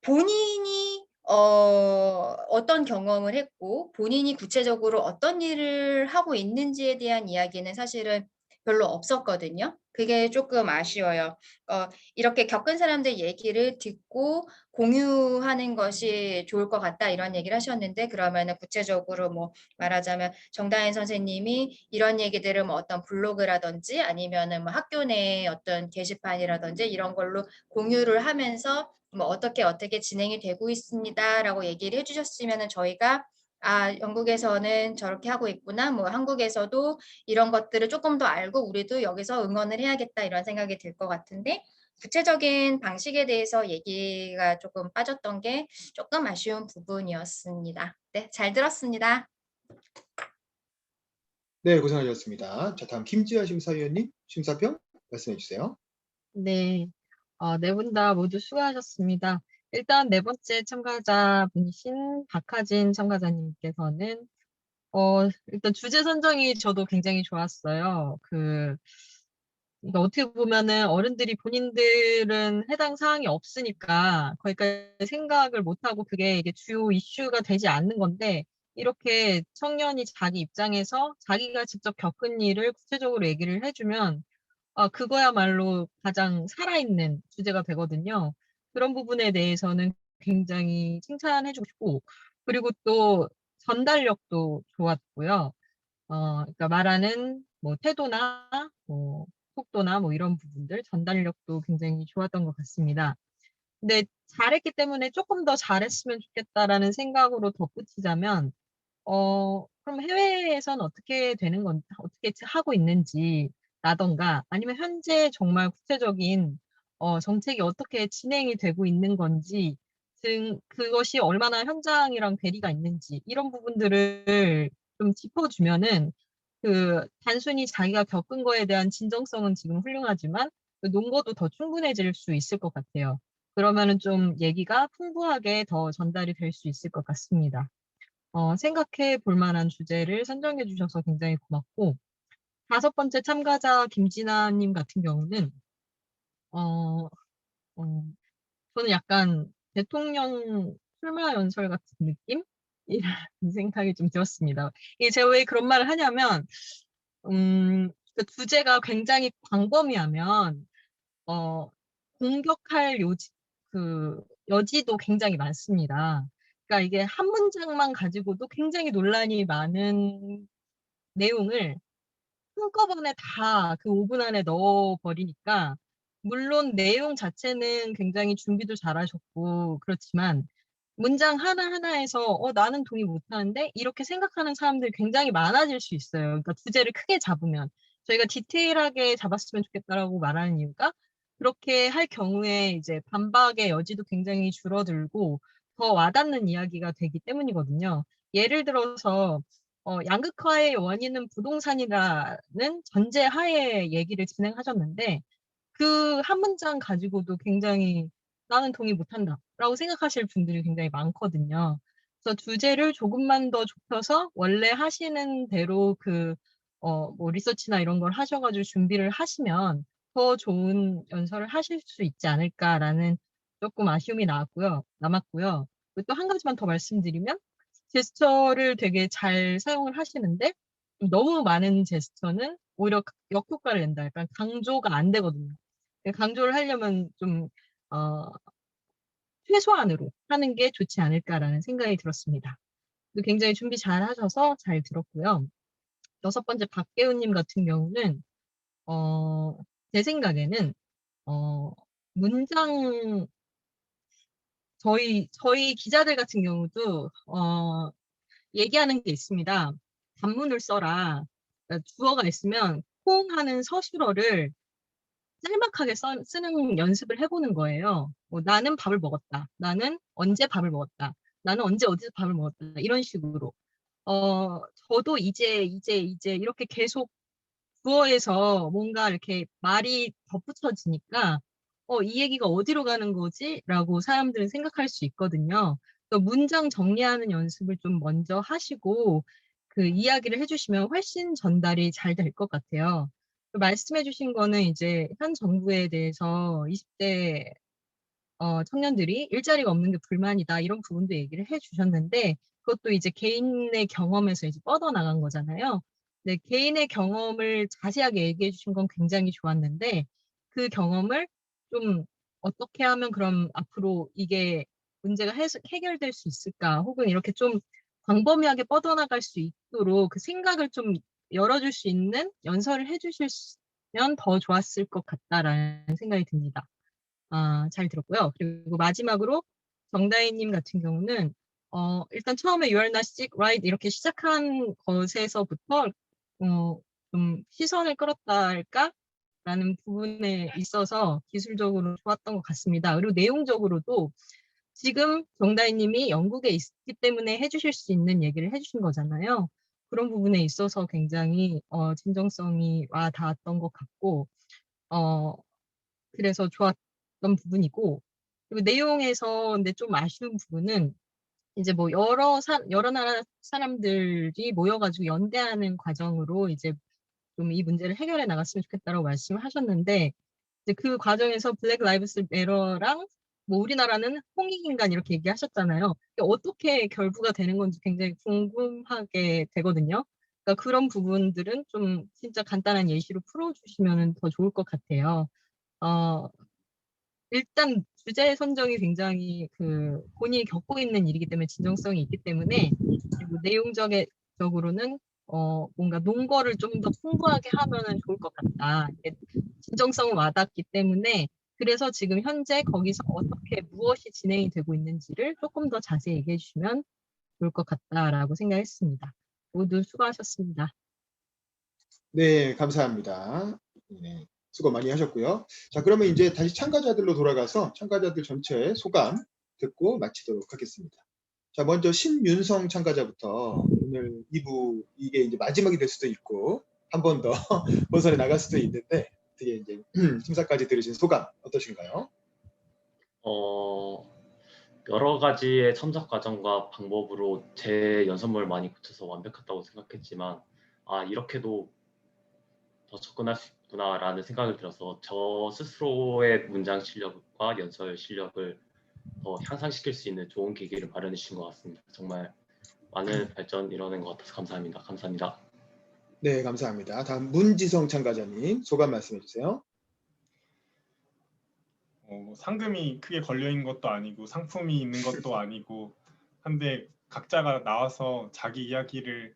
본인이 어떤 경험을 했고 본인이 구체적으로 어떤 일을 하고 있는지에 대한 이야기는 사실은 별로 없었거든요. 그게 조금 아쉬워요. 이렇게 겪은 사람들 얘기를 듣고 공유하는 것이 좋을 것 같다 이런 얘기를 하셨는데 그러면은 구체적으로 뭐 말하자면 정다인 선생님이 이런 얘기들을 뭐 어떤 블로그라든지 아니면은 뭐 학교 내 어떤 게시판이라든지 이런 걸로 공유를 하면서 뭐 어떻게 진행이 되고 있습니다라고 얘기를 해주셨으면은 저희가 영국에서는 저렇게 하고 있구나. 뭐 한국에서도 이런 것들을 조금 더 알고 우리도 여기서 응원을 해야겠다 이런 생각이 들 것 같은데 구체적인 방식에 대해서 얘기가 조금 빠졌던 게 조금 아쉬운 부분이었습니다. 네, 잘 들었습니다. 네, 고생하셨습니다. 자, 다음 김지아 심사위원님, 심사평 말씀해 주세요. 네, 네 분 다 모두 수고하셨습니다. 일단 네 번째 참가자분이신 박하진 참가자님께서는 일단 주제 선정이 저도 굉장히 좋았어요. 그러니까 어떻게 보면은 어른들이 본인들은 해당 사항이 없으니까 거기까지 생각을 못하고 그게 이게 주요 이슈가 되지 않는 건데 이렇게 청년이 자기 입장에서 자기가 직접 겪은 일을 구체적으로 얘기를 해주면 그거야말로 가장 살아있는 주제가 되거든요. 그런 부분에 대해서는 굉장히 칭찬해주고 싶고 그리고 또 전달력도 좋았고요. 그러니까 말하는 뭐 태도나 뭐 속도나 뭐 이런 부분들 전달력도 굉장히 좋았던 것 같습니다. 근데 잘했기 때문에 조금 더 잘했으면 좋겠다라는 생각으로 덧붙이자면 그럼 해외에선 어떻게 되는 건지, 어떻게 하고 있는지라던가 아니면 현재 정말 구체적인 정책이 어떻게 진행이 되고 있는 건지 등 그것이 얼마나 현장이랑 괴리가 있는지 이런 부분들을 좀 짚어주면은 단순히 자기가 겪은 거에 대한 진정성은 지금 훌륭하지만 그 논거도 더 충분해질 수 있을 것 같아요. 그러면은 좀 얘기가 풍부하게 더 전달이 될 수 있을 것 같습니다. 생각해 볼 만한 주제를 선정해 주셔서 굉장히 고맙고, 다섯 번째 참가자 김진아님 같은 경우는, 어, 어, 저는 약간 대통령 출마 연설 같은 느낌이라는 생각이 좀 들었습니다. 이게 제가 왜 그런 말을 하냐면, 그 주제가 굉장히 광범위하면, 공격할 여지도 굉장히 많습니다. 그러니까 이게 한 문장만 가지고도 굉장히 논란이 많은 내용을 한꺼번에 다 그 5분 안에 넣어버리니까, 물론 내용 자체는 굉장히 준비도 잘하셨고, 그렇지만, 문장 하나하나에서, 나는 동의 못하는데? 이렇게 생각하는 사람들이 굉장히 많아질 수 있어요. 그러니까 주제를 크게 잡으면. 저희가 디테일하게 잡았으면 좋겠다라고 말하는 이유가, 그렇게 할 경우에 이제 반박의 여지도 굉장히 줄어들고, 더 와닿는 이야기가 되기 때문이거든요. 예를 들어서, 양극화의 원인은 부동산이라는 전제하에 얘기를 진행하셨는데 그 한 문장 가지고도 굉장히 나는 동의 못한다 라고 생각하실 분들이 굉장히 많거든요. 그래서 주제를 조금만 더 좁혀서 원래 하시는 대로 뭐 리서치나 이런 걸 하셔가지고 준비를 하시면 더 좋은 연설을 하실 수 있지 않을까라는 조금 아쉬움이 남았고요. 또 한 가지만 더 말씀드리면 제스처를 되게 잘 사용을 하시는데 너무 많은 제스처는 오히려 역효과를 낸다. 약간 강조가 안 되거든요. 강조를 하려면 좀 최소한으로 하는 게 좋지 않을까라는 생각이 들었습니다. 굉장히 준비 잘 하셔서 잘 들었고요. 여섯 번째 박계우님 같은 경우는 제 생각에는 문장 저희 기자들 같은 경우도 얘기하는 게 있습니다. 단문을 써라. 그러니까 주어가 있으면 포옹하는 서술어를 짤막하게 쓰는 연습을 해보는 거예요. 나는 밥을 먹었다. 나는 언제 밥을 먹었다. 나는 언제 어디서 밥을 먹었다. 이런 식으로. 저도 이제 이렇게 계속 주어에서 뭔가 이렇게 말이 덧붙여지니까 이 얘기가 어디로 가는 거지? 라고 사람들은 생각할 수 있거든요. 또 문장 정리하는 연습을 좀 먼저 하시고 그 이야기를 해주시면 훨씬 전달이 잘 될 것 같아요. 말씀해주신 거는 이제 현 정부에 대해서 20대 청년들이 일자리가 없는 게 불만이다 이런 부분도 얘기를 해주셨는데 그것도 이제 개인의 경험에서 이제 뻗어나간 거잖아요. 네, 개인의 경험을 자세하게 얘기해 주신 건 굉장히 좋았는데 그 경험을 좀 어떻게 하면 그럼 앞으로 이게 문제가 해결될 수 있을까 혹은 이렇게 좀 광범위하게 뻗어나갈 수 있도록 그 생각을 좀 열어줄 수 있는 연설을 해주시면 더 좋았을 것 같다라는 생각이 듭니다. 잘 들었고요. 그리고 마지막으로 정다희님 같은 경우는 일단 처음에 You are not sick, right? 이렇게 시작한 것에서부터 좀 시선을 끌었다 할까? 라는 부분에 있어서 기술적으로 좋았던 것 같습니다. 그리고 내용적으로도 지금 정다희님이 영국에 있기 때문에 해주실 수 있는 얘기를 해주신 거잖아요. 그런 부분에 있어서 굉장히 진정성이 와 닿았던 것 같고 그래서 좋았던 부분이고 그리고 내용에서 근데 좀 아쉬운 부분은 이제 뭐 여러 나라 사람들이 모여가지고 연대하는 과정으로 이제 좀 이 문제를 해결해 나갔으면 좋겠다라고 말씀을 하셨는데 이제 그 과정에서 블랙 라이브스 매러랑 뭐 우리나라는 홍익인간 이렇게 얘기하셨잖아요. 어떻게 결부가 되는 건지 굉장히 궁금하게 되거든요. 그러니까 그런 부분들은 좀 진짜 간단한 예시로 풀어주시면 더 좋을 것 같아요. 일단 주제 선정이 굉장히 그 본인이 겪고 있는 일이기 때문에 진정성이 있기 때문에 그리고 내용적으로는 뭔가 논거를 좀 더 풍부하게 하면은 좋을 것 같다. 진정성은 와닿기 때문에 그래서 지금 현재 거기서 어떻게 무엇이 진행이 되고 있는지를 조금 더 자세히 얘기해 주시면 좋을 것 같다라고 생각했습니다. 모두 수고하셨습니다. 네, 감사합니다. 네, 수고 많이 하셨고요. 자, 그러면 이제 다시 참가자들로 돌아가서 참가자들 전체 소감 듣고 마치도록 하겠습니다. 자, 먼저 신윤성 참가자부터 오늘 2부 이게 이제 마지막이 될 수도 있고 한 번 더 본선에 나갈 수도 있는데 어떻게 이제 심사까지 들으신 소감 어떠신가요? 여러 가지의 첨삭 과정과 방법으로 제 연습을 많이 고쳐서 완벽했다고 생각했지만 이렇게도 더 접근할 수 있구나라는 생각이 들어서 저 스스로의 문장 실력과 연설 실력을 더 향상시킬 수 있는 좋은 계기를 마련해 주신 것 같습니다. 정말 많은 발전 이뤄낸 것 같아서 감사합니다. 감사합니다. 네, 감사합니다. 다음 문지성 참가자님 소감 말씀해 주세요. 상금이 크게 걸려 있는 것도 아니고 상품이 있는 것도 아니고 한데 각자가 나와서 자기 이야기를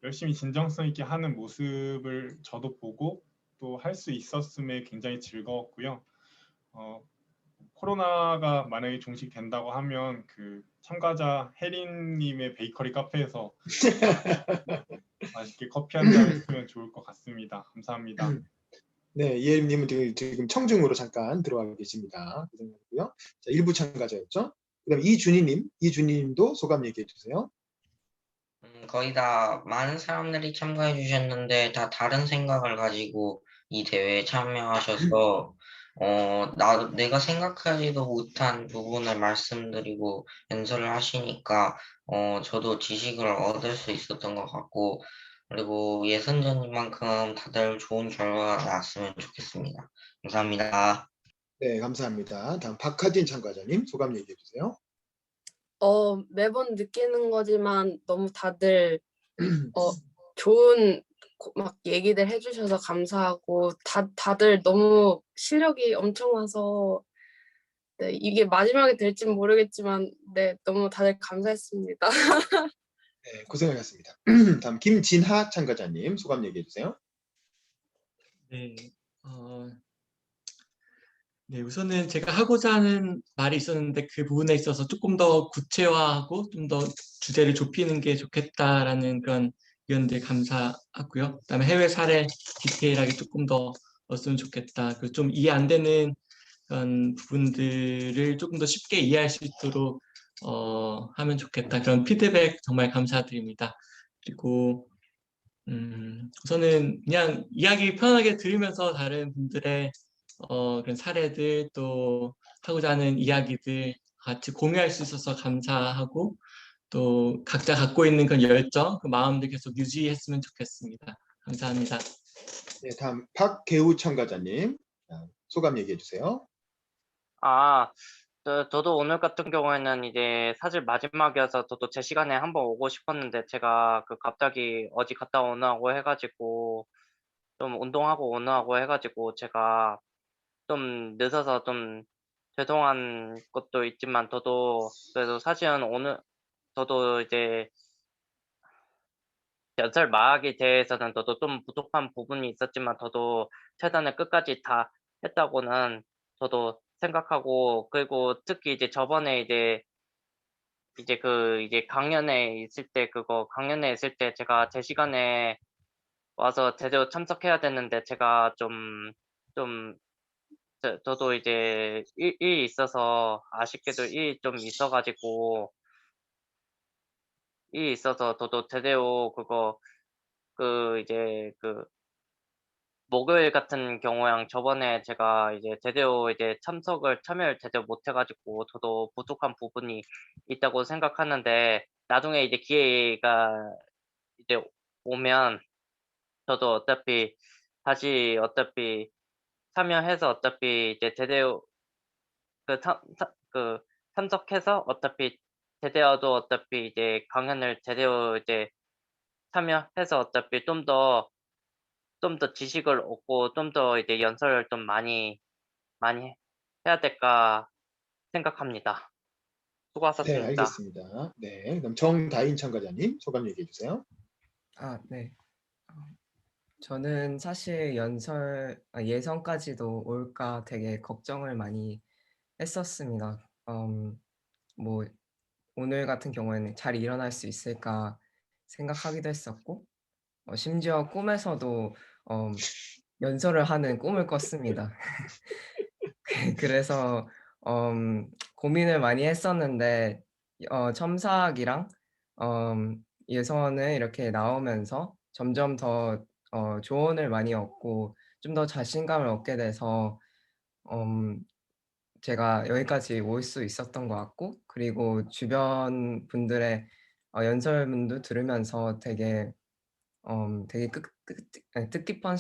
열심히 진정성 있게 하는 모습을 저도 보고 또 할 수 있었음에 굉장히 즐거웠고요. 코로나가 만약에 종식된다고 하면 그 참가자 혜린님의 베이커리 카페에서 맛있게 커피 한 잔 했으면 좋을 것 같습니다. 감사합니다. 네, 이혜림님은 지금 청중으로 잠깐 들어와 계십니다. 고생하고요. 자, 일부 참가자였죠. 그다음 이준희님도 소감 얘기해 주세요. 거의 다 많은 사람들이 참가해 주셨는데 다 다른 생각을 가지고 이 대회에 참여하셔서 내가 생각하지도 못한 부분을 말씀드리고 연설을 하시니까 저도 지식을 얻을 수 있었던 것 같고 그리고 예선전만큼 다들 좋은 결과가 나왔으면 좋겠습니다. 감사합니다. 네, 감사합니다. 다음 박하진 참가자님 소감 얘기해 주세요. 매번 느끼는 거지만 너무 다들 좋은 막 얘기들 해주셔서 감사하고 다들 너무 실력이 엄청나서 네, 이게 마지막이 될지는 모르겠지만 네, 너무 다들 감사했습니다. 네, 고생하셨습니다. 다음 김진하 참가자님 소감 얘기해 주세요. 네, 네, 우선은 제가 하고자 하는 말이 있었는데 그 부분에 있어서 조금 더 구체화하고 좀 더 주제를 좁히는 게 좋겠다라는 그런 의견들 감사하고요. 그다음에 해외 사례 디테일하게 조금 더 넣었으면 좋겠다. 그리고 좀 이해 안 되는 그런 부분들을 조금 더 쉽게 이해할 수 있도록 하면 좋겠다. 그런 피드백 정말 감사드립니다. 그리고 우선은 그냥 이야기 편하게 들으면서 다른 분들의 그런 사례들 또 하고자 하는 이야기들 같이 공유할 수 있어서 감사하고 또 각자 갖고 있는 그 열정, 그 마음들 계속 유지했으면 좋겠습니다. 감사합니다. 네, 다음 박계우 참가자님 소감 얘기해 주세요. 저도 오늘 같은 경우에는 이제 사실 마지막이어서 저도 제 시간에 한번 오고 싶었는데 제가 갑자기 어디 갔다 오느라고 해가지고 좀 운동하고 오느라고 해가지고 제가 좀 늦어서 좀 죄송한 것도 있지만 저도 그래도 사실은 오늘 저도 이제 연설 마학에 대해서는 저도 좀 부족한 부분이 있었지만 저도 최선을 끝까지 다 했다고는 저도 생각하고 그리고 특히 이제 저번에 이제 강연회 있을 때 제가 제 시간에 와서 제대로 참석해야 되는데 제가 저도 이제 일이 있어서 아쉽게도 일이 좀 있어가지고 저도 제대로 목요일 같은 경우랑 저번에 제가 이제 제대로 이제 참여를 제대로 못 해가지고 저도 부족한 부분이 있다고 생각하는데 나중에 이제 기회가 이제 오면 저도 어차피 다시 참여해서 어차피 이제 제대로 참석해서 어차피 제대로도 어차피 이제 강연을 제대로 이제 참여해서 어차피 좀 더 지식을 얻고 좀 더 이제 연설을 좀 많이 해야 될까 생각합니다. 네, 수고하셨습니다. 알겠습니다. 네, 그럼 정다인 참가자님 소감 얘기해 주세요. 네. 저는 사실 예선까지도 올까 되게 걱정을 많이 했었습니다. 뭐 오늘 같은 경우에는 잘 일어날 수 있을까 생각하기도 했었고 심지어 꿈에서도 연설을 하는 꿈을 꿨습니다. 그래서 고민을 많이 했었는데 첨사학이랑 예선을 이렇게 나오면서 점점 더 조언을 많이 얻고 좀 더 자신감을 얻게 돼서 제가 여기까지 올 수 있었던 것 같고 그리고 주변 분들의 연설문도 들으면서 되게 뜻깊은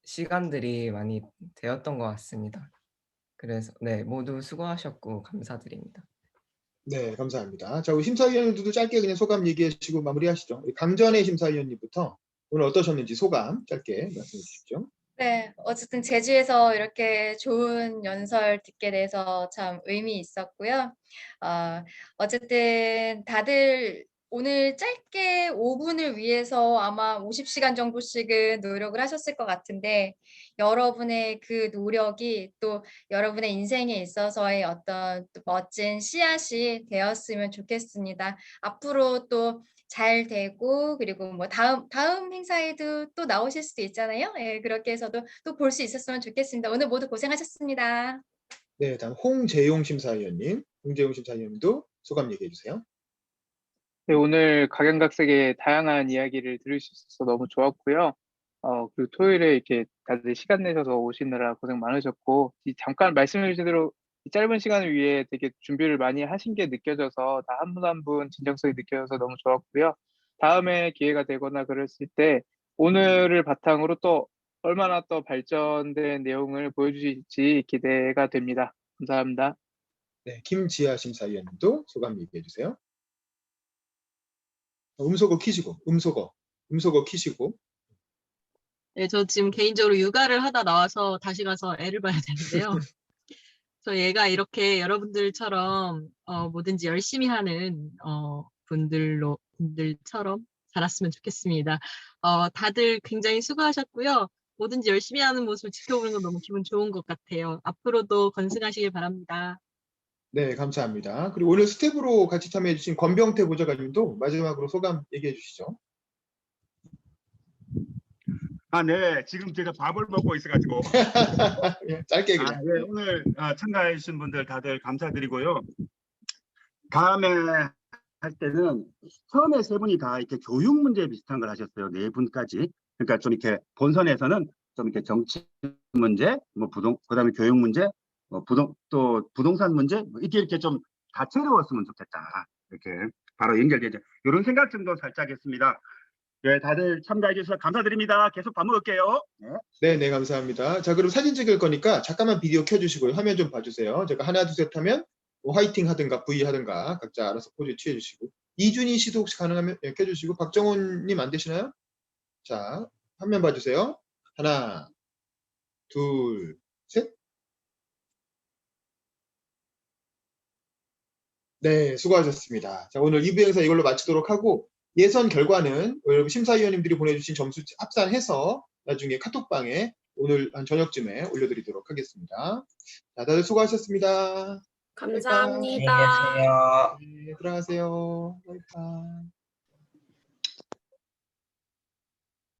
시간들이 많이 되었던 것 같습니다. 그래서 네, 모두 수고하셨고 감사드립니다. 네, 감사합니다. 자, 우리 심사위원들도 짧게 그냥 소감 얘기해 주시고 마무리하시죠. 우리 강전의 심사위원님부터 오늘 어떠셨는지 소감 짧게 말씀해 주시죠. 네, 어쨌든 제주에서 이렇게 좋은 연설 듣게 돼서 참 의미 있었고요. 어쨌든 다들 오늘 짧게 5분을 위해서 아마 50시간 정도씩은 노력을 하셨을 것 같은데 여러분의 그 노력이 또 여러분의 인생에 있어서의 어떤 또 멋진 씨앗이 되었으면 좋겠습니다. 앞으로 또 잘 되고 그리고 뭐 다음 행사에도 또 나오실 수도 있잖아요. 예, 그렇게 해서도 또 볼 수 있었으면 좋겠습니다. 오늘 모두 고생하셨습니다. 네, 다음 홍재용 심사위원님. 홍재용 심사위원님도 소감 얘기해 주세요. 네, 오늘 각양각색의 다양한 이야기를 들을 수 있어서 너무 좋았고요. 그리고 토요일에 이렇게 다들 시간 내셔서 오시느라 고생 많으셨고, 잠깐 말씀해 주신 대로 이 짧은 시간을 위해 되게 준비를 많이 하신 게 느껴져서 다 한 분 한 분 진정성이 느껴져서 너무 좋았고요. 다음에 기회가 되거나 그랬을 때 오늘을 바탕으로 또 얼마나 또 발전된 내용을 보여주실지 기대가 됩니다. 감사합니다. 네, 김지아 심사위원님도 소감 얘기해 주세요. 음소거 키시고, 음소거 키시고. 네, 저 지금 개인적으로 육아를 하다 나와서 다시 가서 애를 봐야 되는데요. 저 얘가 이렇게 여러분들처럼 뭐든지 열심히 하는 분들처럼 자랐으면 좋겠습니다. 다들 굉장히 수고하셨고요. 뭐든지 열심히 하는 모습을 지켜보는 건 너무 기분 좋은 것 같아요. 앞으로도 건승하시길 바랍니다. 네, 감사합니다. 그리고 오늘 스텝으로 같이 참여해 주신 권병태 보좌관님도 마지막으로 소감 얘기해 주시죠. 네. 지금 제가 밥을 먹고 있어가지고. 짧게 그냥. 네, 오늘 참가해 주신 분들 다들 감사드리고요. 다음에 할 때는 처음에 세 분이 다 이렇게 교육 문제 비슷한 걸 하셨어요. 네 분까지. 그러니까 좀 이렇게 본선에서는 좀 이렇게 정치 문제, 뭐 그다음에 교육 문제, 또 부동산 문제, 이렇게 좀 다채로웠으면 좋겠다. 이렇게 바로 연결되죠. 이런 생각 정도 살짝 했습니다. 네, 다들 참가해 주셔서 감사드립니다. 계속 밥 먹을게요. 네. 네, 감사합니다. 자, 그럼 사진 찍을 거니까 잠깐만 비디오 켜주시고요. 화면 좀 봐주세요. 제가 하나, 둘, 셋 하면 뭐 화이팅 하든가 V 하든가 각자 알아서 포즈 취해주시고. 이준희 씨도 혹시 가능하면 켜주시고. 박정훈님 안 되시나요? 자, 화면 봐주세요. 하나, 둘, 셋. 네, 수고하셨습니다. 자, 오늘 2부 행사 이걸로 마치도록 하고 예선 결과는 여러분 심사위원님들이 보내주신 점수 합산해서 나중에 카톡방에 오늘 한 저녁쯤에 올려드리도록 하겠습니다. 자, 다들 수고하셨습니다. 감사합니다. 안녕히 계세요. 네, 들어가세요. 바이바이.